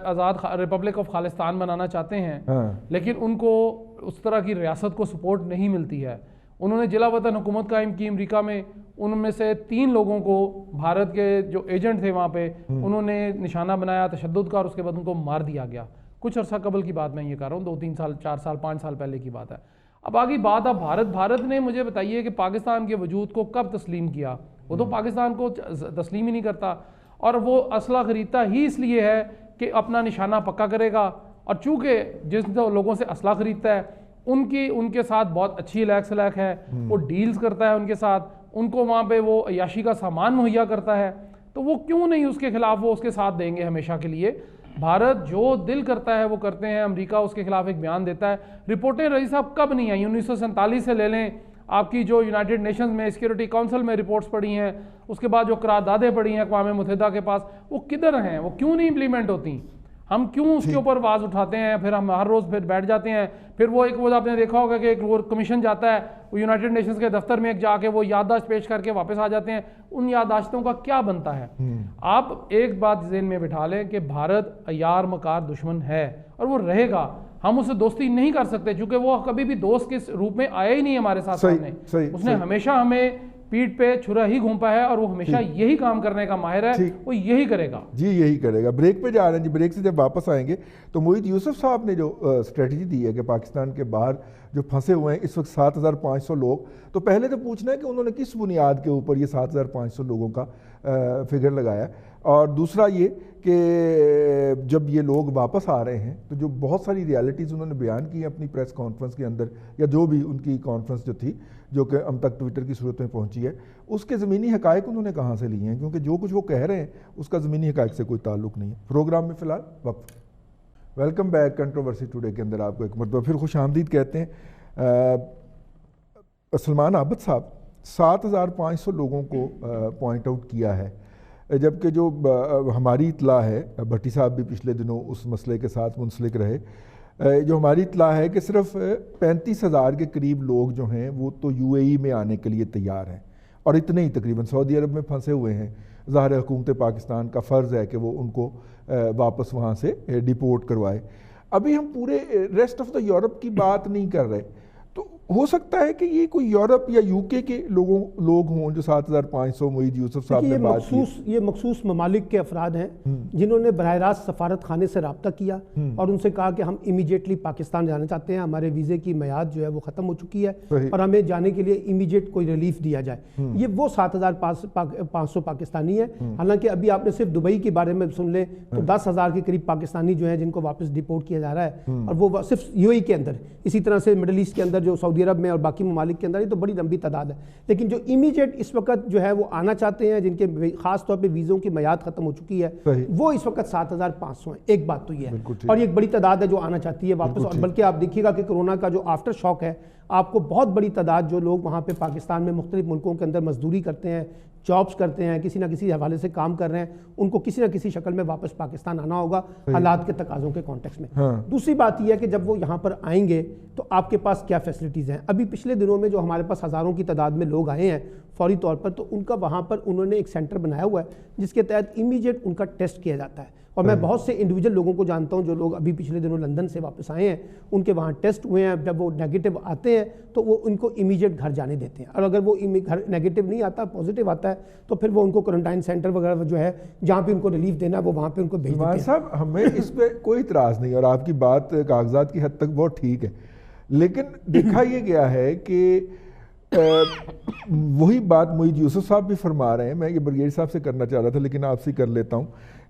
آزاد ریپبلک آف خالستان بنانا چاہتے ہیں، لیکن ان کو اس طرح کی ریاست کو سپورٹ نہیں ملتی ہے. انہوں نے جلا وطن حکومت قائم کی امریکہ میں. ان میں سے 3 لوگوں کو بھارت کے جو ایجنٹ تھے وہاں پہ انہوں نے نشانہ بنایا تشدد کا، اور اس کے بعد ان کو مار دیا گیا. کچھ عرصہ قبل کی بات میں یہ کر رہا ہوں، 2-3 سال 4 سال 5 سال پہلے کی بات ہے. اب آگے بات اب بھارت نے مجھے بتائیے کہ پاکستان کے وجود کو کب تسلیم کیا؟ وہ تو پاکستان کو تسلیم ہی نہیں کرتا، اور وہ اسلحہ خریدتا ہی اس لیے ہے کہ اپنا نشانہ پکا کرے گا. اور چونکہ جس لوگوں سے اسلحہ خریدتا ہے ان کے ساتھ بہت اچھی لیک سلیک ہے، وہ ڈیلز کرتا ہے ان کے ساتھ، ان کو وہاں پہ وہ عیاشی کا سامان مہیا کرتا ہے، تو وہ کیوں نہیں اس کے خلاف وہ اس کے ساتھ دیں گے ہمیشہ کے لیے. بھارت جو دل کرتا ہے وہ کرتے ہیں. امریکہ اس کے خلاف ایک بیان دیتا ہے. رپورٹیں رئیس صاحب کب نہیں آئیں؟ 1947 سے لے لیں آپ کی جو یونائٹڈ نیشنز میں سیکیورٹی کونسل میں رپورٹس پڑھی ہیں، اس کے بعد جو قراردادیں پڑھی ہیں اقوام متحدہ کے پاس، وہ کدھر ہیں؟ وہ کیوں نہیں امپلیمنٹ ہوتی؟ ہم کیوں اس کے اوپر آواز اٹھاتے ہیں، پھر ہم ہر روز پھر بیٹھ جاتے ہیں. پھر وہ آپ نے دیکھا ہوگا کہ ایک کمیشن جاتا ہے وہ یونائٹڈ نیشنز کے دفتر میں جا کے وہ یادداشت پیش کر کے واپس آ جاتے ہیں. ان یادداشتوں کا کیا بنتا ہے؟ آپ ایک بات ذہن میں بٹھا لیں کہ بھارت عیار مکار دشمن ہے اور وہ رہے گا. ہم اسے دوستی نہیں کر سکتے چونکہ وہ کبھی بھی دوست کے روپ میں آیا ہی نہیں ہمارے ساتھ. اس نے ہمیشہ ہمیں پیٹ پہ چھرا ہی گھومپا ہے اور وہ ہمیشہ یہی کام کرنے کا ماہر ہے. وہ یہی کرے گا جی، یہی کرے گا. بریک پہ جا رہے ہیں جی. بریک سے جب واپس آئیں گے تو موحید یوسف صاحب نے جو اسٹریٹجی دی ہے کہ پاکستان کے باہر جو پھنسے ہوئے ہیں اس وقت 7500 لوگ، تو پہلے تو پوچھنا ہے کہ انہوں نے کس بنیاد کے اوپر یہ 7500 لوگوں کا فگر لگایا. اور دوسرا یہ کہ جب یہ لوگ واپس آ رہے ہیں تو جو بہت ساری ریالٹیز انہوں نے بیان کی ہیں اپنی پریس کانفرنس کے اندر، یا جو بھی ان کی کانفرنس جو تھی جو کہ ہم تک ٹویٹر کی صورت میں پہنچی ہے، اس کے زمینی حقائق انہوں نے کہاں سے لیے ہیں؟ کیونکہ جو کچھ وہ کہہ رہے ہیں اس کا زمینی حقائق سے کوئی تعلق نہیں ہے. پروگرام میں فی الحال وقت. Welcome back. کنٹروورسی ٹوڈے کے اندر آپ کو ایک مرتبہ پھر خوش آمدید کہتے ہیں. سلمان عابد صاحب 7500 لوگوں کو پوائنٹ آؤٹ کیا ہے، جبکہ جو ہماری اطلاع ہے، بھٹی صاحب بھی پچھلے دنوں اس مسئلے کے ساتھ منسلک رہے، جو ہماری اطلاع ہے کہ صرف 35,000 کے قریب لوگ جو ہیں وہ تو UAE میں آنے کے لیے تیار ہیں، اور اتنے ہی تقریباً سعودی عرب میں پھنسے ہوئے ہیں. ظاہر حکومت پاکستان کا فرض ہے کہ وہ ان کو واپس وہاں سے ڈیپورٹ کروائے. ابھی ہم پورے ریسٹ آف دا یورپ کی بات نہیں کر رہے، تو ہو سکتا ہے کہ یہ کوئی یورپ یا UK کے لوگ ہوں جو 7500 موحید یوسف صاحب نے بات کی. یہ مخصوص ممالک کے افراد ہیں جنہوں نے براہ راست سفارت خانے سے رابطہ کیا اور ان سے کہا کہ ہم امیجیٹلی پاکستان جانا چاہتے ہیں، ہمارے ویزے کی میعاد جو ہے وہ ختم ہو چکی ہے اور ہمیں جانے کے لیے امیجیٹ کوئی ریلیف دیا جائے. یہ وہ 7500 پاکستانی ہیں. حالانکہ ابھی آپ نے صرف دبئی کے بارے میں سن لیں تو 10,000 کے قریب پاکستانی جو ہیں جن کو واپس ڈیپورٹ کیا جا رہا ہے، اور وہ صرف UAE کے اندر. اسی طرح سے مڈل ایسٹ کے اندر جو سعودی عرب میں اور باقی ممالک کے اندر، یہ تو بڑی لمبی تعداد ہے. لیکن جو امیجیٹ اس وقت جو ہے وہ آنا چاہتے ہیں، جن کے خاص طور پہ ویزوں کی میعاد ختم ہو چکی ہے، وہ اس وقت 7,500 ہیں. ایک بات تو یہ ہے، اور یہ ایک بڑی تعداد ہے جو آنا چاہتی ہے واپس. اور بلکہ آپ دیکھیے گا کہ کرونا کا جو آفٹر شاک ہے، آپ کو بہت بڑی تعداد جو لوگ وہاں پہ پاکستان میں مختلف ملکوں کے اندر مزدوری کرتے ہیں، جابز کرتے ہیں، کسی نہ کسی حوالے سے کام کر رہے ہیں، ان کو کسی نہ کسی شکل میں واپس پاکستان آنا ہوگا حالات کے تقاضوں کے کانٹیکس میں. دوسری بات یہ ہے کہ جب وہ یہاں پر آئیں گے تو آپ کے پاس کیا فیسلٹیز ہیں. ابھی پچھلے دنوں میں جو ہمارے پاس ہزاروں کی تعداد میں لوگ آئے ہیں فوری طور پر، تو ان کا وہاں پر انہوں نے ایک سینٹر بنایا ہوا ہے جس کے تحت امیجیٹ ان کا ٹیسٹ کیا جاتا ہے. اور میں بہت سے انڈیویجول لوگوں کو جانتا ہوں جو لوگ ابھی پچھلے دنوں لندن سے واپس آئے ہیں، ان کے وہاں ٹیسٹ ہوئے ہیں. جب وہ نیگیٹو آتے ہیں تو وہ ان کو امیجیٹ گھر جانے دیتے ہیں، اور اگر وہ گھر نیگیٹو نہیں آتا، پازیٹیو آتا ہے، تو پھر وہ ان کو کوارنٹائن سینٹر وغیرہ جو ہے جہاں پہ ان کو ریلیف دینا ہے وہ وہاں پہ ان کو بھیج دیتے ہیں. صاحب ہمیں اس پہ کوئی اعتراض نہیں، اور آپ کی بات کاغذات کی حد تک بہت ٹھیک ہے، لیکن دیکھا یہ گیا ہے کہ وہی بات معید یوسف صاحب بھی فرما رہے ہیں. میں یہ برگیڈ صاحب سے کرنا چاہ رہا تھا لیکن آپ سے کر لیتا ہوں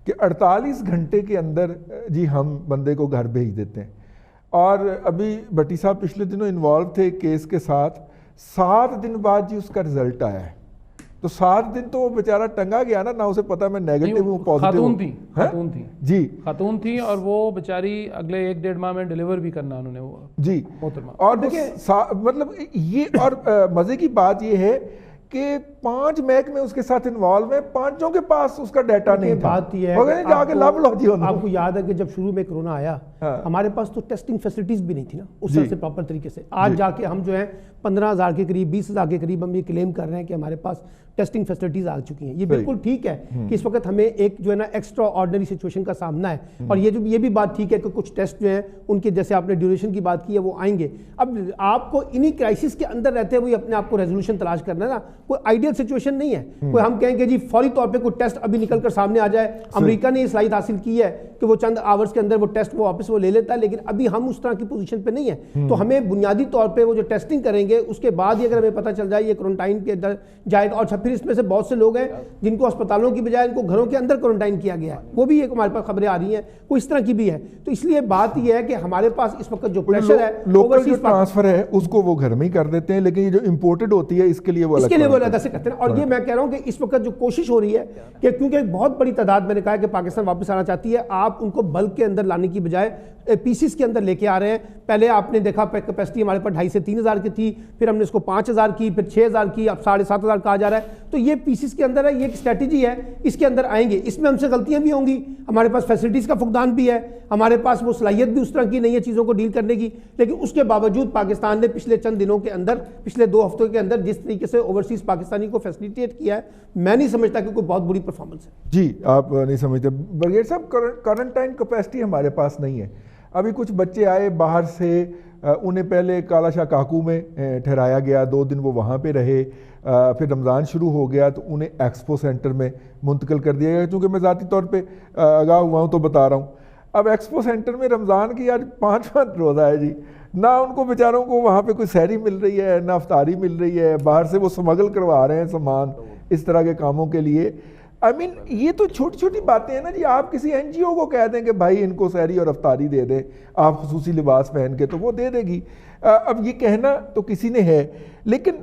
کہ 48 گھنٹے کے اندر جی ہم بندے کو گھر بھیج دیتے ہیں. اور ابھی بھٹی صاحب پچھلے دنوں انوالو تھے کیس کے ساتھ، 7 دن بعد جی اس کا رزلٹ آیا ہے. تو 7 دن تو وہ بیچارہ ٹنگا گیا نا اسے پتا میں نیگیٹو ہوں پازیٹیو خاتون تھی جی خاتون تھی، اور وہ بیچاری اگلے 1-1.5 ماہ میں ڈیلیور بھی کرنا انہوں نے وہ جی محترمہ. اور مطلب یہ، اور مزے کی بات یہ ہے کہ 5 محکمے اس کے ساتھ انوالو ہیں، 5 کے پاس اس کا ڈیٹا نہیں تھا. بات یہ ہے جا کے لب لو جی. آپ کو یاد ہے کہ جب شروع میں کرونا آیا ہمارے پاس تو ٹیسٹنگ فیسلٹیز بھی نہیں تھی نا اس طرح سے پراپر طریقے سے. آج جا کے ہم جو ہے 15,000 کے قریب 20,000 کے قریب ہم یہ کلیم کر رہے ہیں کہ ہمارے پاس ٹیسٹنگ فیسلٹیز آ چکی ہیں. یہ بالکل ٹھیک ہے کہ اس وقت ہمیں ایک جو ہے نا ایکسٹرا آرڈنری سچویشن کا سامنا ہے، اور یہ بھی بات ٹھیک ہے کہ کچھ ٹیسٹ جو ہیں ان کے جیسے آپ نے ڈیوریشن کی بات کی ہے وہ آئیں گے. اب آپ کو انہی کرائسس کے اندر رہتے ہوئے اپنے آپ کو ریزولوشن تلاش کرنا ہے نا. کوئی آئیڈیل سچویشن نہیں ہے. کوئی ہم کہیں کہ جی فوری طور پہ کوئی ٹیسٹ ابھی نکل کر سامنے آ جائے. امریکہ نے یہ صلاحیت حاصل کی ہے کہ وہ چند آورز کے اندر وہ ٹیسٹ وہ واپس وہ لے لیتا ہے، لیکن ابھی ہم اس طرح کی پوزیشن پہ نہیں ہے. تو ہمیں بنیادی طور پہ وہ جو ٹیسٹنگ کریں گے اس کے بعد ہی اگر ہمیں پتہ چل جائے یہ کوارنٹائن کے اندر جائے گا. اور پھر اس میں سے بہت سے لوگ ہیں جن کو اسپتالوں کی بجائے ان کو گھروں کے اندر کوارنٹائن کیا گیا ہے، وہ بھی ایک ہمارے پاس خبریں آ رہی ہیں، کوئی اس طرح کی بھی ہے. تو اس لیے بات یہ ہے کہ ہمارے پاس اس وقت جو پریشر ہے لوکل جو ٹرانسفر ہے اس کو وہ گھر میں ہی کر دیتے ہیں، لیکن یہ جو امپورٹڈ ہوتی ہے اس کے لیے وہ علیحدہ سے کرتے ہیں. اور یہ میں کہہ رہا ہوں کہ اس وقت جو کوشش ہو رہی ہے کہ کیونکہ ایک بہت بڑی تعداد میں نے کہا کہ پاکستان واپس آنا چاہتی ہے، آپ ان کو بلک کے اندر لانے کی بجائے پیسز کے اندر لے کے آ رہے ہیں. پہلے آپ نے دیکھا کیپیسٹی ہمارے پاس 2,500 سے 3,000 کی تھی، پھر ہم نے اس کو 5,000 کی، پھر 6,000 کی، اب 7,500 کہا جا رہا ہے. تو یہ پیسز کے اندر ہے، یہ ایک اسٹریٹجی ہے، اس کے اندر آئیں گے. اس میں ہم سے غلطیاں بھی ہوں گی، ہمارے پاس فیسلٹیز کا فقدان بھی ہے، ہمارے پاس وہ صلاحیت بھی اس طرح کی نہیں ہے چیزوں کو ڈیل کرنے کی. لیکن اس کے باوجود پاکستان نے پچھلے چند دنوں کے اندر، پچھلے 2 ہفتوں کے اندر جس طریقے سے اوورسیز پاکستانی کو فیسلیٹیٹ کیا ہے، میں نہیں سمجھتا کہ کوئی بہت بڑی پرفارمنس ہے. جی آپ نہیں سمجھتے. برگیڈ صاحب کوارنٹائن کیپیسٹی ہمارے پاس نہیں ہے. ابھی کچھ بچے آئے باہر سے، انہیں پہلے کالا شاہ کاکو میں ٹھہرایا گیا، 2 دن وہ وہاں پہ رہے، پھر رمضان شروع ہو گیا تو انہیں ایکسپو سینٹر میں منتقل کر دیا گیا. چونکہ میں ذاتی طور پہ آگاہ ہوا ہوں تو بتا رہا ہوں. اب ایکسپو سینٹر میں رمضان کی آج 5واں روزہ ہے جی، نہ ان کو بیچاروں کو وہاں پہ کوئی سحری مل رہی ہے، نہ افطاری مل رہی ہے، باہر سے وہ سمگل کروا رہے ہیں سامان اس طرح کے کاموں کے لیے. یہ تو چھوٹی چھوٹی باتیں ہیں نا جی. آپ کسی NGO کو کہہ دیں کہ بھائی ان کو سحری اور افطاری دے دیں آپ خصوصی لباس پہن کے، تو وہ دے دے گی. اب یہ کہنا تو کسی نے ہے، لیکن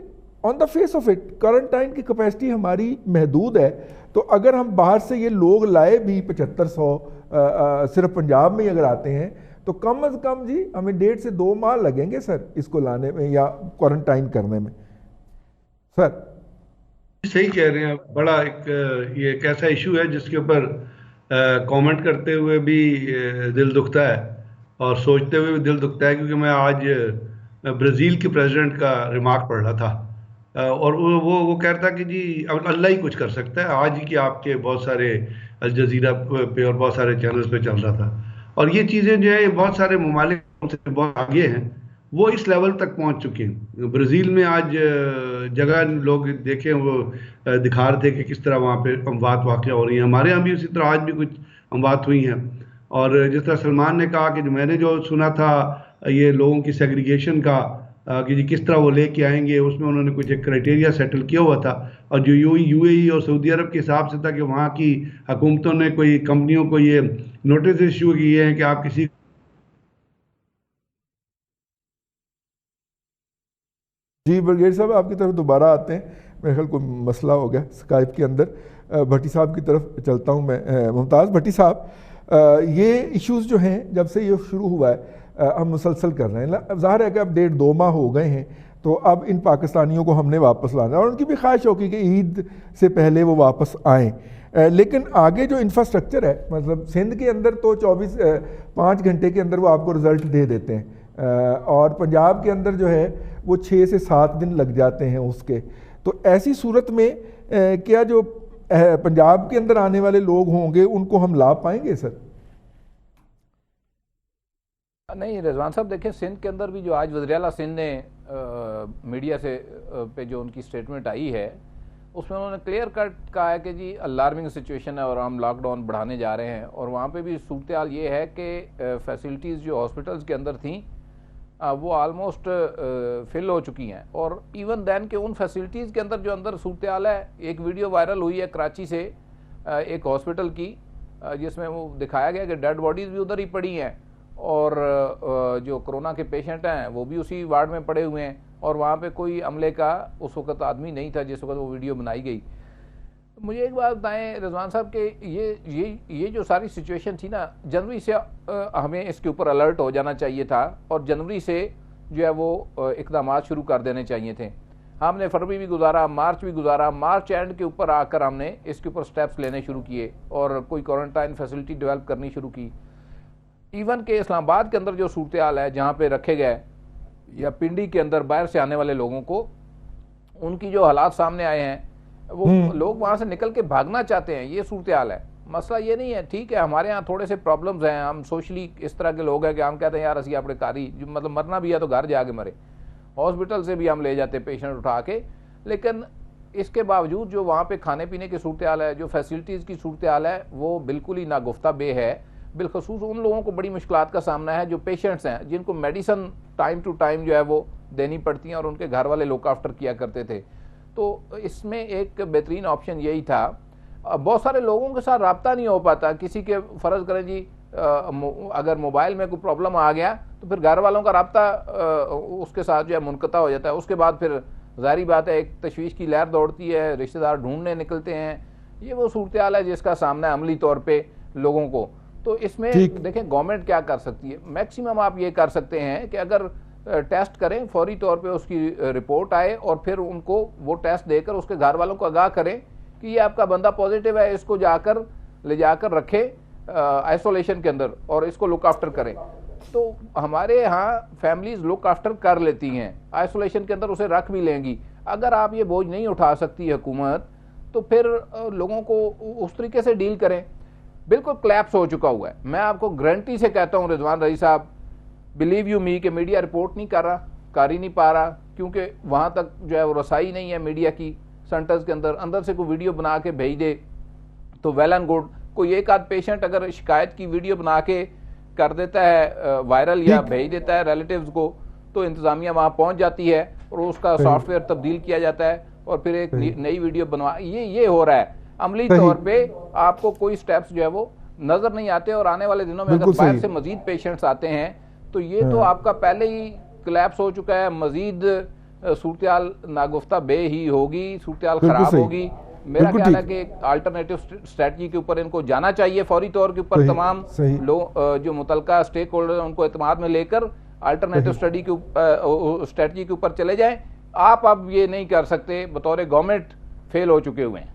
on the face of it quarantine کی کیپیسٹی ہماری محدود ہے. تو اگر ہم باہر سے یہ لوگ لائے بھی 7,500 صرف پنجاب میں اگر آتے ہیں تو کم از کم جی ہمیں 1.5 سے 2 ماہ لگیں گے سر اس کو لانے میں یا کوارنٹائن کرنے میں. سر صحیح کہہ رہے ہیں. بڑا یہ ایک ایسا ایشو ہے جس کے اوپر کامنٹ کرتے ہوئے بھی دل دکھتا ہے اور سوچتے ہوئے بھی دل دکھتا ہے. کیونکہ میں آج برازیل کے پریزیڈنٹ کا ریمارک پڑھ رہا تھا اور وہ کہہ رہا تھا کہ جی اللہ ہی کچھ کر سکتا ہے. آج ہی کہ آپ کے بہت سارے الجزیرہ پہ اور بہت سارے چینلز پہ چل رہا تھا. اور یہ چیزیں جو ہے بہت سارے ممالک سے بہت آگے ہیں، وہ اس لیول تک پہنچ چکے ہیں. برازیل میں آج جگہ لوگ دیکھیں وہ دکھا رہے تھے کہ کس طرح وہاں پہ اموات واقع ہو رہی ہیں. ہمارے یہاں بھی اسی طرح آج بھی کچھ اموات ہوئی ہیں. اور جس طرح سلمان نے کہا کہ میں نے جو سنا تھا یہ لوگوں کی سیگریگیشن کا کہ جی کس طرح وہ لے کے آئیں گے، اس میں انہوں نے کچھ ایک کرائٹیریا سیٹل کیا ہوا تھا. اور جو UAE اور سعودی عرب کے حساب سے تھا کہ وہاں کی حکومتوں نے کوئی کمپنیوں کو یہ نوٹس ایشو کیے ہیں کہ آپ کسی جی برگیڈ صاحب آپ کی طرف دوبارہ آتے ہیں، میرے خیال کوئی مسئلہ ہو گیا اسکائپ کے اندر۔ بھٹی صاحب کی طرف چلتا ہوں میں۔ ممتاز بھٹی صاحب، یہ ایشوز جو ہیں جب سے یہ شروع ہوا ہے ہم مسلسل کر رہے ہیں، ظاہر ہے کہ اب 1.5-2 ماہ ہو گئے ہیں، تو اب ان پاکستانیوں کو ہم نے واپس لانا ہے، اور ان کی بھی خواہش ہوگی کہ عید سے پہلے وہ واپس آئیں، لیکن آگے جو انفراسٹرکچر ہے، مطلب سندھ کے اندر تو 5 گھنٹے کے اندر وہ آپ کو رزلٹ دے دیتے ہیں، اور پنجاب کے اندر جو ہے وہ 6 سے 7 دن لگ جاتے ہیں اس کے۔ تو ایسی صورت میں کیا جو پنجاب کے اندر آنے والے لوگ ہوں گے ان کو ہم لا پائیں گے سر؟ نہیں رضوان صاحب، دیکھیں سندھ کے اندر بھی جو آج وزیر اعلیٰ سندھ نے میڈیا سے پہ جو ان کی سٹیٹمنٹ آئی ہے، اس میں انہوں نے کلیئر کٹ کہا ہے کہ جی الارمنگ سچویشن ہے اور ہم لاک ڈاؤن بڑھانے جا رہے ہیں، اور وہاں پہ بھی صورتحال یہ ہے کہ فیسلٹیز جو ہاسپٹلز کے اندر تھیں وہ آلموسٹ فل ہو چکی ہیں، اور ایون دین کہ ان فیسلٹیز کے اندر جو اندر صورتحال ہے، ایک ویڈیو وائرل ہوئی ہے کراچی سے ایک ہاسپٹل کی، جس میں وہ دکھایا گیا کہ ڈیڈ باڈیز بھی ادھر ہی پڑی ہیں، اور جو کرونا کے پیشنٹ ہیں وہ بھی اسی وارڈ میں پڑے ہوئے ہیں، اور وہاں پہ کوئی عملے کا اس وقت آدمی نہیں تھا جس وقت وہ ویڈیو بنائی گئی۔ مجھے ایک بات بتائیں رضوان صاحب کہ یہ جو ساری سچویشن تھی نا، جنوری سے ہمیں اس کے اوپر الرٹ ہو جانا چاہیے تھا، اور جنوری سے جو ہے وہ اقدامات شروع کر دینے چاہیے تھے۔ ہم نے فروری بھی گزارا، مارچ بھی گزارا، مارچ اینڈ کے اوپر آ کر ہم نے اس کے اوپر سٹیپس لینے شروع کیے اور کوئی کوارنٹائن فیسلٹی ڈیولپ کرنی شروع کی۔ ایون کہ اسلام آباد کے اندر جو صورتحال ہے جہاں پہ رکھے گئے، یا پنڈی کے اندر باہر سے آنے والے لوگوں کو، ان کی جو حالات سامنے آئے ہیں، وہ لوگ وہاں سے نکل کے بھاگنا چاہتے ہیں، یہ صورتحال ہے۔ مسئلہ یہ نہیں ہے، ٹھیک ہے ہمارے ہاں تھوڑے سے پرابلمز ہیں، ہم سوشلی اس طرح کے لوگ ہیں کہ ہم کہتے ہیں یار اسی اپنے کاری مطلب مرنا بھی ہے تو گھر جا کے مرے، ہاسپٹل سے بھی ہم لے جاتے پیشنٹ اٹھا کے، لیکن اس کے باوجود جو وہاں پہ کھانے پینے کی صورتحال ہے، جو فیسلٹیز کی صورتحال ہے، وہ بالکل ہی ناگفتہ بے ہے۔ بالخصوص ان لوگوں کو بڑی مشکلات کا سامنا ہے جو پیشنٹس ہیں، جن کو میڈیسن ٹائم ٹو ٹائم جو ہے وہ دینی پڑتی ہیں، اور ان کے گھر والے لوک آفٹر کیا کرتے تھے۔ تو اس میں ایک بہترین آپشن یہی تھا۔ بہت سارے لوگوں کے ساتھ رابطہ نہیں ہو پاتا، کسی کے فرض کریں جی اگر موبائل میں کوئی پرابلم آ گیا تو پھر گھر والوں کا رابطہ اس کے ساتھ جو ہے منقطع ہو جاتا ہے، اس کے بعد پھر ظاہری بات ہے ایک تشویش کی لہر دوڑتی ہے، رشتہ دار ڈھونڈنے نکلتے ہیں۔ یہ وہ صورتحال ہے جس کا سامنا ہے عملی طور پہ لوگوں کو۔ تو اس میں دیکھیں گورنمنٹ کیا کر سکتی ہے، میکسیمم آپ یہ کر سکتے ہیں کہ اگر ٹیسٹ کریں فوری طور پہ اس کی رپورٹ آئے، اور پھر ان کو وہ ٹیسٹ دے کر اس کے گھر والوں کو آگاہ کریں کہ یہ آپ کا بندہ پازیٹیو ہے، اس کو لے جا کر رکھے آئسولیشن کے اندر اور اس کو لک آفٹر کریں۔ تو ہمارے ہاں فیملیز لک آفٹر کر لیتی ہیں، آئسولیشن کے اندر اسے رکھ بھی لیں گی۔ اگر آپ یہ بوجھ نہیں اٹھا سکتی حکومت تو پھر لوگوں کو اس طریقے سے ڈیل کریں۔ بالکل کلیپس ہو چکا ہوا ہے، میں آپ کو گارنٹی سے کہتا ہوں رضوان رئی صاحب، بلیو یو می، کہ میڈیا رپورٹ نہیں کر ہی نہیں پا رہا، کیونکہ وہاں تک جو ہے وہ رسائی نہیں ہے میڈیا کی۔ سینٹرز کے اندر سے کوئی ویڈیو بنا کے بھیج دے تو ویل اینڈ گڈ، کوئی ایک آدھ پیشنٹ اگر شکایت کی ویڈیو بنا کے کر دیتا ہے وائرل یا بھیج دیتا ہے ریلیٹیوز کو، تو انتظامیہ وہاں پہنچ جاتی ہے اور اس کا سافٹ ویئر تبدیل کیا جاتا ہے اور پھر ایک نئی ویڈیو بنوا، یہ ہو رہا ہے۔ عملی طور پہ آپ کو کوئی سٹیپس جو ہے وہ نظر نہیں آتے، اور آنے والے دنوں میں اگر باہر سے مزید پیشنٹس آتے ہیں تو یہ تو آپ کا پہلے ہی کلیپس ہو چکا ہے، مزید صورتحال ناگفتہ بے ہی ہوگی، صورتحال خراب ہوگی۔ میرا خیال ہے کہ آلٹرنیٹو اسٹریٹجی کے اوپر ان کو جانا چاہیے فوری طور کے اوپر، تمام لوگ جو متعلقہ سٹیک ہولڈر ہیں ان کو اعتماد میں لے کر آلٹرنیٹو اسٹریٹجی کے اوپر چلے جائیں۔ آپ اب یہ نہیں کر سکتے، بطور گورنمنٹ فیل ہو چکے ہوئے ہیں،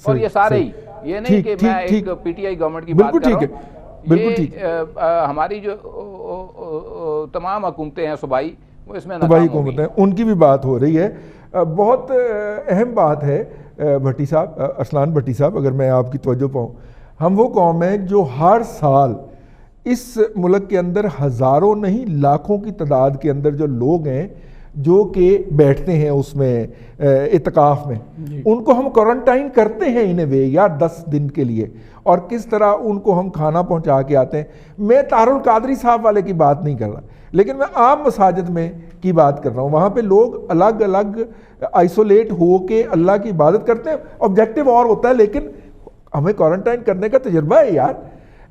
اور یہ سارے ہی، یہ نہیں کہ میں ایک پی ٹی آئی گورنمنٹ کی بات کر رہا ہوں، یہ ہماری جو تمام حکومتیں ہیں صوبائی، وہ اس میں صوبائی حکومتیں، ان کی بھی بات ہو رہی ہے۔ بہت اہم بات ہے بھٹی صاحب، ارسلان بھٹی صاحب، اگر میں آپ کی توجہ پاؤں، ہم وہ قوم ہیں جو ہر سال اس ملک کے اندر ہزاروں نہیں لاکھوں کی تعداد کے اندر جو لوگ ہیں جو کہ بیٹھتے ہیں اس میں اعتکاف میں، ان کو ہم کوارنٹائن کرتے ہیں ان وے یار 10 دن کے لیے، اور کس طرح ان کو ہم کھانا پہنچا کے آتے ہیں۔ میں طاہر القادری صاحب والے کی بات نہیں کر رہا، لیکن میں عام مساجد میں کی بات کر رہا ہوں، وہاں پہ لوگ الگ الگ آئسولیٹ ہو کے اللہ کی عبادت کرتے ہیں، آبجیکٹیو اور ہوتا ہے، لیکن ہمیں کوارنٹائن کرنے کا تجربہ ہے یار۔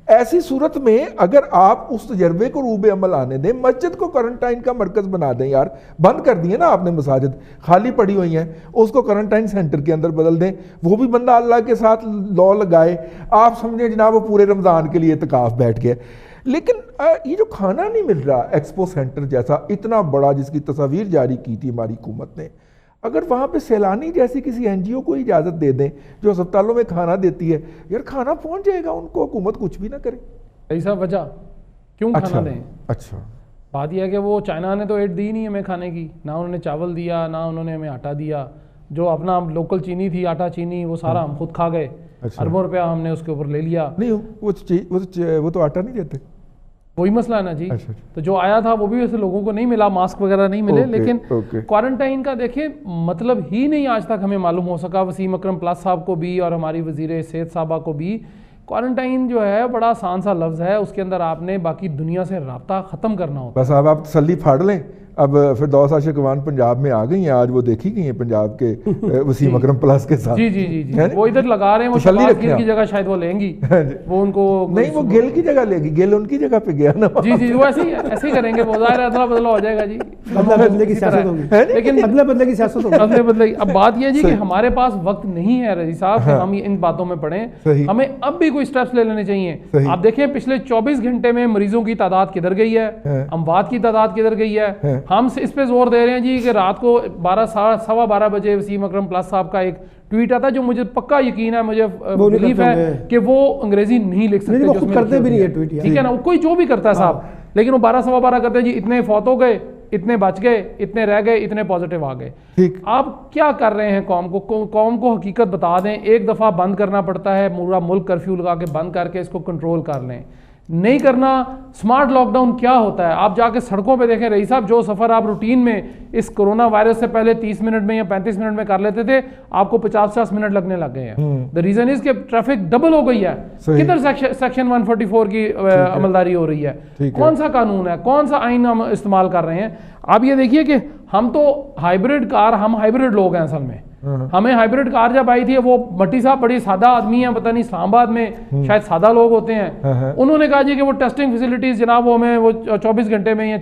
ایسی صورت میں اگر آپ اس تجربے کو روب عمل آنے دیں، مسجد کو کرنٹائن کا مرکز بنا دیں یار، بند کر دیے نا آپ نے مساجد، خالی پڑی ہوئی ہیں، اس کو کرنٹائن سینٹر کے اندر بدل دیں، وہ بھی بندہ اللہ کے ساتھ لا لگائے، آپ سمجھیں جناب وہ پورے رمضان کے لیے اعتکاف بیٹھ گئے۔ لیکن یہ جو کھانا نہیں مل رہا ایکسپو سینٹر جیسا اتنا بڑا جس کی تصاویر جاری کی تھی ہماری حکومت نے، اگر وہاں پہ سیلانی جیسی کسی این جی او کو اجازت دے دیں جو ہسپتالوں میں کھانا دیتی ہے، یار کھانا پہنچ جائے گا ان کو، حکومت کچھ بھی نہ کرے۔ ایسا وجہ کیوں کھانا دیں؟ اچھا بات یہ ہے کہ وہ چائنا نے تو ایڈ دی نہیں ہمیں کھانے کی، نہ انہوں نے چاول دیا، نہ انہوں نے ہمیں آٹا دیا، جو اپنا لوکل چینی تھی، آٹا چینی، وہ سارا ہم خود کھا گئے، اربوں روپیہ ہم نے اس کے اوپر لے لیا۔ نہیں وہ تو آٹا نہیں دیتے، وہی مسئلہ ہے نا جی۔ تو جو آیا تھا وہ بھی ویسے لوگوں کو نہیں ملا، ماسک وغیرہ نہیں ملے، لیکن کوارنٹائن کا دیکھیں مطلب ہی نہیں آج تک ہمیں معلوم ہو سکا، وسیم اکرم پلاس صاحب کو بھی اور ہماری وزیر صحت صاحبہ کو بھی۔ کوارنٹائن جو ہے بڑا آسان سا لفظ ہے، اس کے اندر آپ نے باقی دنیا سے رابطہ ختم کرنا ہوتا ہے۔ بس آپ تسلی پھاڑ لیں، اب فردوس عاشق اقوان پنجاب میں آ گئی ہیں، آج وہ دیکھی گئی ہیں پنجاب کے وسیم اکرم پلس کے ساتھ۔ جی جی جی جی، وہ ادھر لگا رہے ہیں، وہ شہباز گل کی جگہ شاید وہ لیں گی، وہ ان کو نہیں، وہ گل کی جگہ لے گی، گل ان کی جگہ پہ گیا نا۔ جی جی، وہ ایسے ہی کریں گے، وہ ظاہر ادلا بدلا ہو جائے گا جی، بدلے کی سیاست ہوگی، لیکن ادلے بدلے کی سیاست ہوگی، ادلے بدلے۔ اب بات یہ ہے جی کہ ہمارے پاس وقت نہیں ہے رضی صاحب کہ ہم ان باتوں میں پڑیں، ہمیں اب بھی کوئی سٹیپس لے لینے چاہیے۔ آپ دیکھیں پچھلے 24 گھنٹے میں مریضوں کی تعداد کدھر گئی ہے، اموات کی تعداد کدھر گئی ہے۔ ہم اس پہ زور دے رہے ہیں جی کہ رات کو 12:15 بجے وسیم اکرم پلس صاحب کا ایک ٹویٹ آتا ہے جو مجھے پکا یقین ہے، مجھے بلیف ہے کہ وہ انگریزی نہیں لکھ سکتے، وہ کرتے بھی نہیں ہے ٹویٹ، ٹھیک ہے نا، کوئی جو بھی کرتا ہے صاحب، لیکن وہ 12:15 کرتے ہیں جی اتنے فوت ہو گئے، اتنے بچ گئے، اتنے رہ گئے، اتنے پازیٹیو آ گئے۔ آپ کیا کر رہے ہیں قوم کو حقیقت بتا دیں۔ ایک دفعہ بند کرنا پڑتا ہے، پورا ملک کرفیو لگا کے بند کر کے اس کو کنٹرول کر لیں، نہیں کرنا۔ سمارٹ لاک ڈاؤن کیا ہوتا ہے؟ آپ جا کے سڑکوں پہ دیکھیں رئیس صاحب، جو سفر آپ روٹین میں اس کرونا وائرس سے پہلے 30 منٹ میں یا 35 منٹ میں کر لیتے تھے، آپ کو 50 منٹ لگنے لگ گئے ہیں۔ دا ریزن از کہ ٹریفک ڈبل ہو گئی ہے۔ کدھر سیکشن 144 کی عملداری ہو رہی ہے؟ کون سا قانون ہے، کون سا آئین ہم استعمال کر رہے ہیں؟ آپ یہ دیکھیے کہ ہم تو ہائیبریڈ کار، ہم ہائیبریڈ لوگ ہیں اصل میں۔ ہمیں ہائیبریڈ کار جب آئی تھی، وہ مٹی صاحب بڑی سادہ آدمی ہیں، پتہ نہیں اسلام آباد میں شاید سادہ لوگ ہوتے ہیں، انہوں نے کہا جی کہ وہ ٹیسٹنگ فیسلٹیز جناب وہ ہمیں وہ 24 گھنٹے میں یا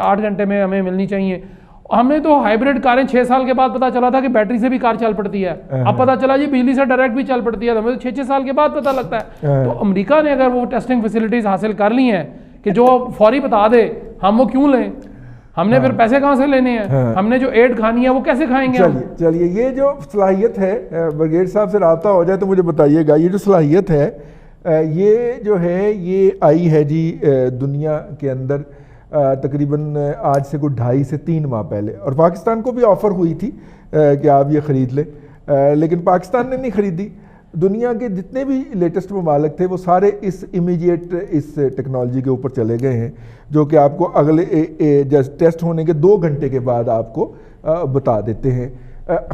8 گھنٹے میں ہمیں ملنی چاہیے۔ ہم نے تو ہائیبریڈ کاریں 6 سال کے بعد پتہ چلا تھا کہ بیٹری سے بھی کار چل پڑتی ہے، اب پتہ چلا جی بجلی سے ڈائریکٹ بھی چل پڑتی ہے، ہمیں تو 6 سال کے بعد پتہ لگتا ہے۔ تو امریکہ نے اگر وہ ٹیسٹنگ فیسلٹیز حاصل کر لی ہیں کہ جو فوری بتا دے، ہم وہ کیوں لیں؟ ہم نے پھر پیسے کہاں سے لینے ہیں؟ ہم نے جو ایڈ کھانی ہے وہ کیسے کھائیں گے؟ چلیے یہ جو صلاحیت ہے، برگیڈ صاحب سے رابطہ ہو جائے تو مجھے بتائیے گا، یہ جو صلاحیت ہے یہ جو ہے یہ آئی ہے جی دنیا کے اندر تقریباً آج سے کوئی 2.5 سے 3 ماہ پہلے، اور پاکستان کو بھی آفر ہوئی تھی کہ آپ یہ خرید لیں، لیکن پاکستان نے نہیں خریدی۔ دنیا کے جتنے بھی لیٹسٹ ممالک تھے وہ سارے اس امیجیٹ اس ٹیکنالوجی کے اوپر چلے گئے ہیں، جو کہ آپ کو اگلے ٹیسٹ ہونے کے 2 گھنٹے کے بعد آپ کو بتا دیتے ہیں۔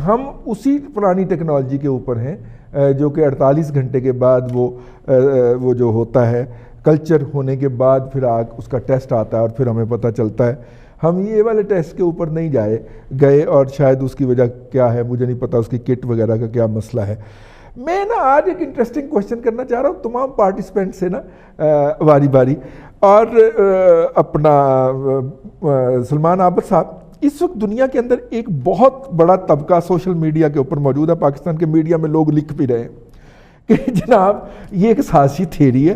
ہم اسی پرانی ٹیکنالوجی کے اوپر ہیں جو کہ 48 گھنٹے کے بعد وہ جو ہوتا ہے کلچر ہونے کے بعد پھر اس کا ٹیسٹ آتا ہے اور پھر ہمیں پتہ چلتا ہے۔ ہم یہ والے ٹیسٹ کے اوپر نہیں گئے اور شاید اس کی وجہ کیا ہے مجھے نہیں پتہ، اس کی کٹ وغیرہ کا کیا مسئلہ ہے۔ میں نا آج ایک انٹرسٹنگ کوشچن کرنا چاہ رہا ہوں تمام پارٹیسپینٹ سے نا باری باری، اور اپنا سلمان عابد صاحب، اس وقت دنیا کے اندر ایک بہت بڑا طبقہ سوشل میڈیا کے اوپر موجود ہے، پاکستان کے میڈیا میں لوگ لکھ بھی رہے ہیں کہ جناب یہ ایک سازشی تھیری ہے،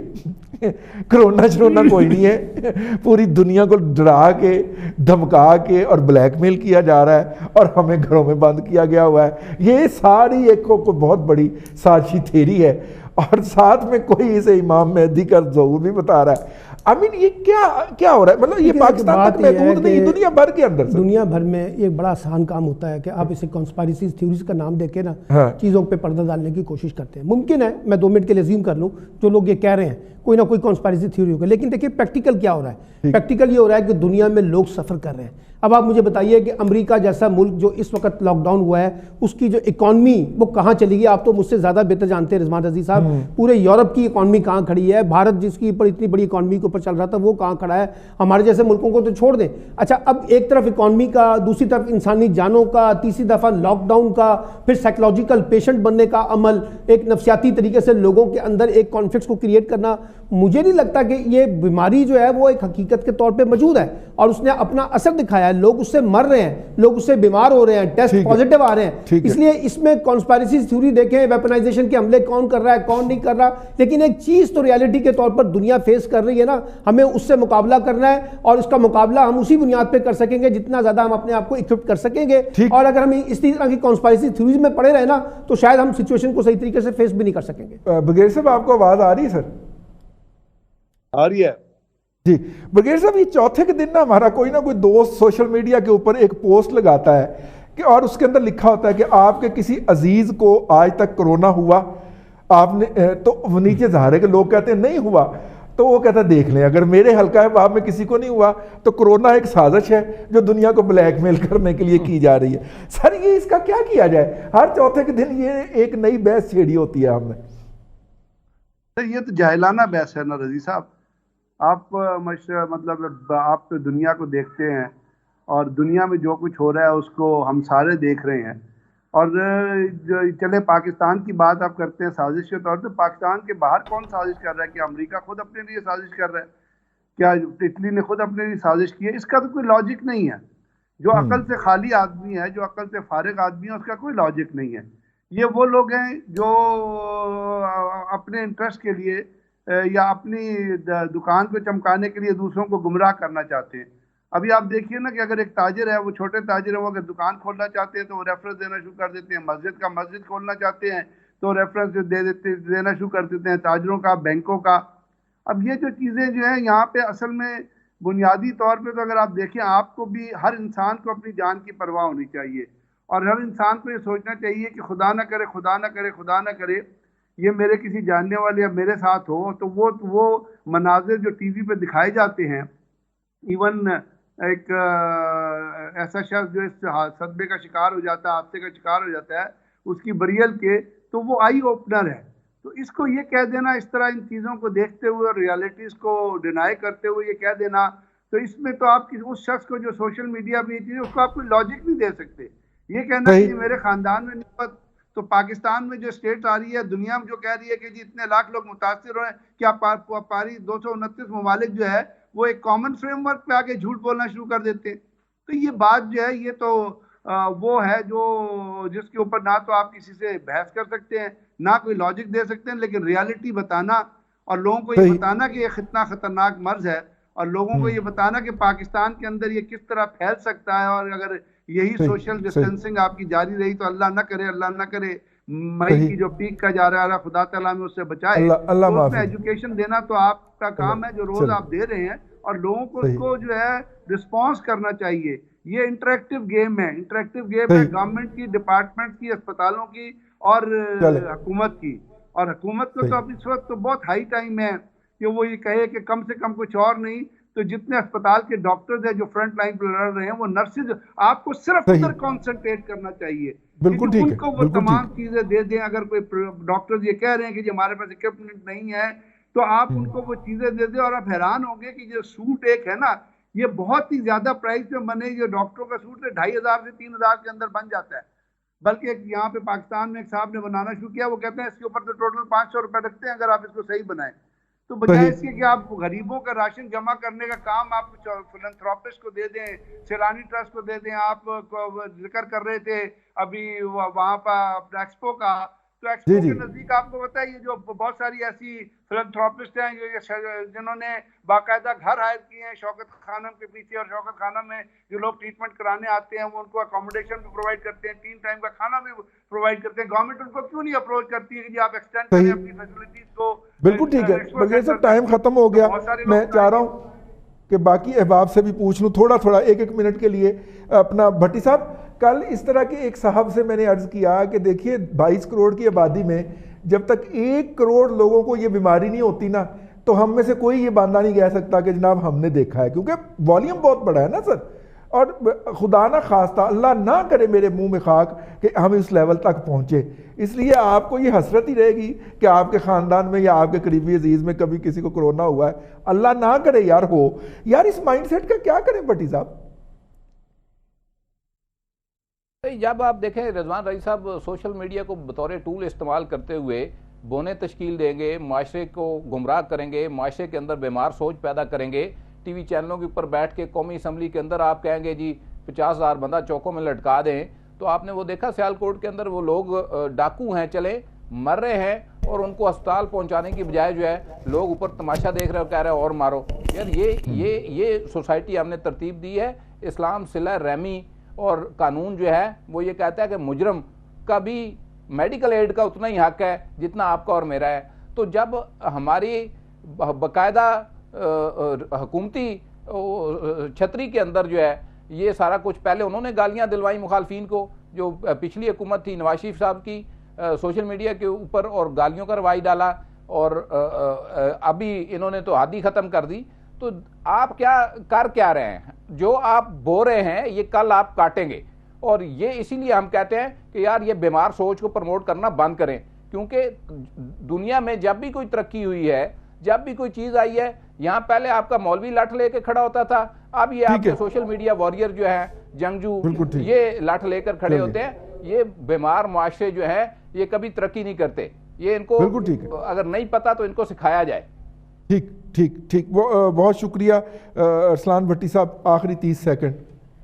کرونا شرونا کوئی نہیں ہے، پوری دنیا کو ڈرا کے دھمکا کے اور بلیک میل کیا جا رہا ہے اور ہمیں گھروں میں بند کیا گیا ہوا ہے۔ یہ ساری ایک کو بہت بڑی سازشی تھیری ہے، اور ساتھ میں کوئی اسے امام مہدی کا ظہور بھی بتا رہا ہے۔ یہ کیا ہو رہا ہے؟ مطلب یہ پاکستان تک محدود نہیں، دنیا بھر کے اندر دنیا بھر میں ایک بڑا آسان کام ہوتا ہے کہ آپ اسے کانسپائریسیز تھیوریز کا نام دے کے نا چیزوں پہ پردہ ڈالنے کی کوشش کرتے ہیں۔ ممکن ہے میں 2 منٹ کے لیے زوم کر لوں، جو لوگ یہ کہہ رہے ہیں کوئی نہ کوئی کانسپائریسی تھیوری ہوگا، لیکن دیکھیں پریکٹیکل کیا ہو رہا ہے۔ پریکٹیکل یہ ہو رہا ہے کہ دنیا میں لوگ سفر کر رہے ہیں۔ اب آپ مجھے بتائیے کہ امریکہ جیسا ملک جو اس وقت لاک ڈاؤن ہوا ہے، اس کی جو اکانومی وہ کہاں چلی گئی؟ آپ تو مجھ سے زیادہ بہتر جانتے ہیں رضوان رضی صاحب، پورے یورپ کی اکانومی کہاں کھڑی ہے، بھارت جس کی اوپر اتنی بڑی اکانومی کے اوپر چل رہا تھا وہ کہاں کھڑا ہے؟ ہمارے جیسے ملکوں کو تو چھوڑ دیں۔ اچھا، اب ایک طرف اکانومی کا، دوسری طرف انسانی جانوں کا، تیسری دفعہ لاک ڈاؤن کا، پھر سائیکولوجیکل پیشنٹ بننے کا عمل، ایک نفسیاتی طریقے سے لوگوں کے اندر ایک کانفلکٹس کو کریٹ کرنا، مجھے نہیں لگتا کہ یہ بیماری جو ہے وہ ایک حقیقت کے طور پہ موجود ہے اور اس نے اپنا اثر دکھایا ہے. لوگ اس سے مر رہے ہیں, لوگ اس سے بیمار ہو رہے ہیں, ٹیسٹ پازیٹیو آ رہے ہیں. اس لیے اس میں کانسپائریسی تھیوری دیکھیں, ویپنائزیشن کے حملے کون کر رہا ہے کون نہیں کر رہا, لیکن ایک چیز تو ریالٹی کے طور پر دنیا فیس کر رہی ہے نا, ہمیں اس سے مقابلہ کرنا ہے اور اس کا مقابلہ ہم اسی بنیاد پہ کر سکیں گے جتنا زیادہ ہم اپنے آپ کو اکوپ کر سکیں گے. اور اگر ہم اس طرح کی کانسپائریسی تھیوریز میں پڑے رہے نا تو شاید ہم سچویشن کو صحیح طریقے سے فیس بھی نہیں کر سکیں گے. بغیر صاحب آپ کو آواز آ رہی ہے سر؟ آ رہی ہے جی. بغیر صاحب یہ چوتھے کے دن نا ہمارا کوئی نہ کوئی دوست سوشل میڈیا کے اوپر ایک پوسٹ لگاتا ہے کہ اور اس کے اندر لکھا ہوتا ہے کہ آپ کے کسی عزیز کو آج تک کرونا ہوا, آپ نے تو وہ نیچے ظاہر ہے کہ لوگ کہتے ہیں نہیں ہوا, تو وہ کہتا ہے دیکھ لیں اگر میرے حلقہ باب میں کسی کو نہیں ہوا تو کرونا ایک سازش ہے جو دنیا کو بلیک میل کرنے کے لیے کی جا رہی ہے. سر یہ اس کا کیا کیا جائے؟ ہر چوتھے کے دن یہ ایک نئی بحث چھیڑی ہوتی ہے ہم نے. سر یہ تو جاہلانہ بحث ہے نا رضی صاحب. آپ مطلب آپ تو دنیا کو دیکھتے ہیں اور دنیا میں جو کچھ ہو رہا ہے اس کو ہم سارے دیکھ رہے ہیں. اور چلے پاکستان کی بات آپ کرتے ہیں سازش کے طور پہ, پاکستان کے باہر کون سازش کر رہا ہے؟ کیا امریکہ خود اپنے لیے سازش کر رہا ہے؟ کیا اٹلی نے خود اپنے لیے سازش کی ہے؟ اس کا تو کوئی لاجک نہیں ہے. جو عقل سے خالی آدمی ہے, جو عقل سے فارغ آدمی ہے, اس کا کوئی لاجک نہیں ہے. یہ وہ لوگ ہیں جو اپنے انٹرسٹ کے لیے یا اپنی دکان کو چمکانے کے لیے دوسروں کو گمراہ کرنا چاہتے ہیں. ابھی آپ دیکھیے نا کہ اگر ایک تاجر ہے, وہ چھوٹے تاجر ہیں, وہ اگر دکان کھولنا چاہتے ہیں تو وہ ریفرنس دینا شروع کر دیتے ہیں. مسجد کھولنا چاہتے ہیں تو ریفرنس دینا شروع کر دیتے ہیں, تاجروں کا, بینکوں کا. اب یہ جو چیزیں جو ہیں یہاں پہ اصل میں بنیادی طور پہ تو اگر آپ دیکھیں, آپ کو بھی, ہر انسان کو اپنی جان کی پرواہ ہونی چاہیے اور ہر انسان کو یہ سوچنا چاہیے کہ خدا نہ کرے خدا نہ کرے خدا نہ کرے یہ میرے کسی جاننے والے یا میرے ساتھ ہو تو وہ مناظر جو ٹی وی پہ دکھائے جاتے ہیں, ایون ایک ایسا شخص جو اس صدمے کا شکار ہو جاتا ہے, حادثے کا شکار ہو جاتا ہے, اس کی بریل کے, تو وہ آئی اوپنر ہے. تو اس کو یہ کہہ دینا, اس طرح ان چیزوں کو دیکھتے ہوئے اور ریالٹیز کو ڈینائی کرتے ہوئے یہ کہہ دینا, تو اس میں تو آپ اس شخص کو جو سوشل میڈیا پہ یہ چیزیں, اس کو آپ کوئی لاجک نہیں دے سکتے. یہ کہنا کہ میرے خاندان میں نہیں, تو پاکستان میں جو اسٹیٹ آ رہی ہے, دنیا میں جو کہہ رہی ہے کہ جی اتنے لاکھ لوگ متاثر ہوئے ہیں, کیا پاری 229 ممالک جو ہے وہ ایک کامن فریم ورک پہ آگے جھوٹ بولنا شروع کر دیتے ہیں. تو یہ بات جو ہے یہ تو وہ ہے جو جس کے اوپر نہ تو آپ کسی سے بحث کر سکتے ہیں نہ کوئی لاجک دے سکتے ہیں, لیکن ریالٹی بتانا اور لوگوں کو یہ بتانا کہ یہ کتنا خطرناک مرض ہے اور لوگوں کو یہ بتانا کہ پاکستان کے اندر یہ کس طرح پھیل سکتا ہے, اور اگر یہی سوشل ڈسٹینسنگ آپ کی جاری رہی تو اللہ نہ کرے مئی کی جو پیک کا جا رہا ہے خدا تعالیٰ میں اس سے بچائے. تو اس میں ایجوکیشن دینا تو آپ کا کام ہے جو روز آپ دے رہے ہیں, اور لوگوں کو اس کو جو ہے رسپانس کرنا چاہیے. یہ انٹریکٹیو گیم ہے, گورنمنٹ کی, ڈپارٹمنٹ کی, اسپتالوں کی اور حکومت کی. اور حکومت کو تو اب اس وقت تو بہت ہائی ٹائم ہے کہ وہ یہ کہے کہ کم سے کم کچھ اور نہیں تو جتنے اسپتال کے ڈاکٹرز ہیں جو فرنٹ لائن پہ لڑ رہے ہیں, وہ نرسز, آپ کو صرف ادھر کانسنٹریٹ کرنا چاہیے. ان کو وہ تمام چیزیں دے دیں. اگر کوئی ڈاکٹرز یہ کہہ رہے ہیں کہ جی ہمارے پاس اکوپمنٹ نہیں ہے تو آپ ان کو وہ چیزیں دے دیں, اور آپ حیران ہوں گے کہ جو سوٹ ایک ہے نا, یہ بہت ہی زیادہ پرائز میں بنے. یہ ڈاکٹروں کا سوٹ 2500 سے 3000 کے اندر بن جاتا ہے. بلکہ یہاں پہ پاکستان میں ایک صاحب نے بنانا شروع کیا, وہ کہتے ہیں اس کے اوپر تو ٹوٹل 500 روپے لگتے ہیں اگر آپ اس کو صحیح بنائیں. تو بجائے اس کے کہ آپ غریبوں کا راشن جمع کرنے کا کام آپ فلنتھراپسٹ کو دے دیں, سیلانی ٹرسٹ کو دے دیں. آپ ذکر کر رہے تھے ابھی وہاں پر ایکسپو کا, تو ایکسپو کے نزدیک آپ کو پتا ہے یہ جو بہت ساری ایسی فلنتھراپسٹ ہیں جنہوں نے باقاعدہ گھر ہائر کیے ہیں شوکت خانم کے پیچھے, اور شوکت خانم میں جو لوگ ٹریٹمنٹ کرانے آتے ہیں وہ ان کو اکوموڈیشن بھی پرووائڈ کرتے ہیں, 3 ٹائم کا کھانا بھی پرووائڈ کرتے ہیں. گورنمنٹ ان کو کیوں نہیں اپروچ کرتی ہے کہ جی آپ ایکسٹینڈ کریں اپنی فیسلٹیز کو؟ بالکل ٹھیک ہے. بغیر سر ٹائم ختم ہو گیا, میں چاہ رہا ہوں کہ باقی احباب سے بھی پوچھ لوں تھوڑا ایک منٹ کے لیے. اپنا بھٹی صاحب, کل اس طرح کے ایک صاحب سے میں نے عرض کیا کہ دیکھیے 22 کروڑ کی آبادی میں جب تک 1 کروڑ لوگوں کو یہ بیماری نہیں ہوتی نا, تو ہم میں سے کوئی یہ باندھا نہیں کہہ سکتا کہ جناب ہم نے دیکھا ہے, کیونکہ والیوم بہت بڑا ہے نا سر. اور خدا نہ خواستہ, اللہ نہ کرے میرے منہ میں خاک کہ ہم اس لیول تک پہنچے. اس لیے آپ کو یہ حسرت ہی رہے گی کہ آپ کے خاندان میں یا آپ کے قریبی عزیز میں کبھی کسی کو کرونا ہوا ہے. اللہ نہ کرے یار ہو. یار اس مائنڈ سیٹ کا کیا کریں بھٹی صاحب؟ جب آپ دیکھیں رضوان رائی صاحب, سوشل میڈیا کو بطور ٹول استعمال کرتے ہوئے بونے تشکیل دیں گے، معاشرے کو گمراہ کریں گے، معاشرے کے اندر بیمار سوچ پیدا کریں گے، ٹی وی چینلوں کے اوپر بیٹھ کے قومی اسمبلی کے اندر آپ کہیں گے جی 50,000 بندہ چوکوں میں لٹکا دیں، تو آپ نے وہ دیکھا سیالکوٹ کے اندر وہ لوگ ڈاکو ہیں چلے مر رہے ہیں اور ان کو اسپتال پہنچانے کی بجائے جو ہے لوگ اوپر تماشا دیکھ رہے ہو کہہ رہے ہیں اور مارو. یار یہ سوسائٹی ہم نے ترتیب دی ہے. اسلام صلہ رحمی اور قانون جو ہے وہ یہ کہتا ہے کہ مجرم کا بھی میڈیکل ایڈ کا اتنا ہی حق ہے جتنا آپ کا اور میرا ہے. تو جب ہماری باقاعدہ حکومتی چھتری کے اندر جو ہے یہ سارا کچھ، پہلے انہوں نے گالیاں دلوائی مخالفین کو، جو پچھلی حکومت تھی نواز شریف صاحب کی، سوشل میڈیا کے اوپر اور گالیوں کا رواج ڈالا، اور ابھی انہوں نے تو حد ہی ختم کر دی. تو آپ کیا رہے ہیں؟ جو آپ بو رہے ہیں یہ کل آپ کاٹیں گے. اور یہ اسی لیے ہم کہتے ہیں کہ یار یہ بیمار سوچ کو پروموٹ کرنا بند کریں، کیونکہ دنیا میں جب بھی کوئی ترقی ہوئی ہے، جب بھی کوئی چیز آئی ہے، یہاں پہلے آپ کا مولوی لٹھ لے کے کھڑا ہوتا تھا، اب یہ آپ کے سوشل میڈیا واریر جو ہیں، جنگجو، یہ لٹھ لے کر کھڑے ہوتے ہیں. یہ بیمار معاشرے جو ہیں یہ کبھی ترقی نہیں کرتے. یہ ان کو اگر نہیں پتا تو ان کو سکھایا جائے. ٹھیک. بہت شکریہ ارسلان بھٹی صاحب. آخری 30 سیکنڈ.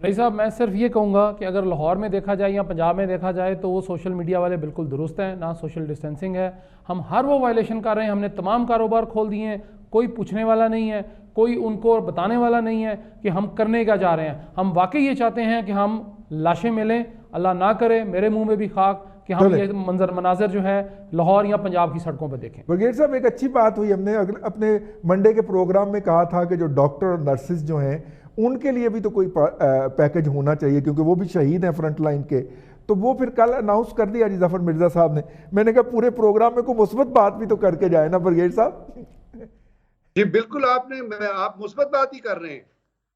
بھائی صاحب میں صرف یہ کہوں گا کہ اگر لاہور میں دیکھا جائے یا پنجاب میں دیکھا جائے تو وہ سوشل میڈیا والے بالکل درست ہیں، نہ سوشل ڈسٹینسنگ ہے. ہم ہر وہ وائلیشن کر رہے ہیں، ہم نے تمام کاروبار کھول دیے ہیں، کوئی پوچھنے والا نہیں ہے، کوئی ان کو بتانے والا نہیں ہے کہ ہم کرنے کیا جا رہے ہیں. ہم واقعی یہ چاہتے ہیں کہ ہم لاشیں ملیں، اللہ نہ کرے میرے منہ میں بھی خاک کہ ہم یہ مناظر جو ہے لاہور یا پنجاب کی سڑکوں پہ دیکھیں. برگیڈ صاحب ایک اچھی بات ہوئی، ہم نے اپنے منڈے کے پروگرام میں کہا تھا کہ جو ڈاکٹر اور نرسز جو ہیں ان کے لیے بھی تو کوئی پیکج ہونا چاہیے، کیونکہ وہ بھی شہید ہیں فرنٹ لائن کے. تو وہ پھر کل اناؤنس کر دیا جی ظفر مرزا صاحب نے. میں نے کہا پورے پروگرام میں کوئی مثبت بات بھی تو کر کے جائے نا برگیڈ صاحب. جی بالکل، آپ مثبت بات ہی کر رہے ہیں.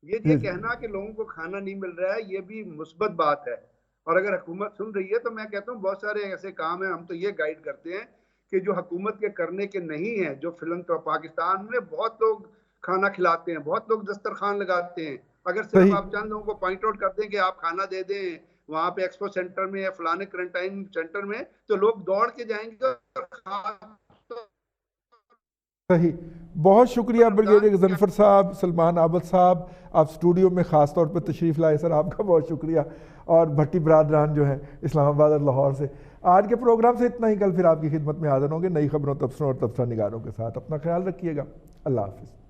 یہ کہنا کہ لوگوں کو کھانا نہیں مل رہا ہے یہ بھی مثبت بات ہے. اور اگر حکومت سن رہی ہے تو میں کہتا ہوں بہت سارے ایسے کام ہیں، ہم تو یہ گائیڈ کرتے ہیں کہ جو حکومت کے کرنے کے نہیں ہیں، جو پاکستان میں بہت لوگ کھانا کھلاتے ہیں، بہت لوگ دسترخوان لگاتے ہیں. اگر صرف آپ چند لوگوں کو پوائنٹ آؤٹ کر دیں کہ آپ کھانا دے دیں وہاں پہ ایکسپو سینٹر میں یا فلانے کرنٹائن سینٹر میں، تو لوگ دوڑ کے جائیں گے. صحیح. بہت شکریہ بریگیڈیئر غضنفر صاحب، سلمان عابد صاحب، آپ اسٹوڈیو میں خاص طور پر تشریف لائے. سر آپ کا بہت شکریہ. اور بھٹی برادران جو ہیں اسلام آباد اور لاہور سے. آج کے پروگرام سے اتنا ہی. کل پھر آپ کی خدمت میں حاضر ہوں گے نئی خبروں، تبصروں اور تبصرہ نگاروں کے ساتھ. اپنا خیال رکھیے گا. اللہ حافظ.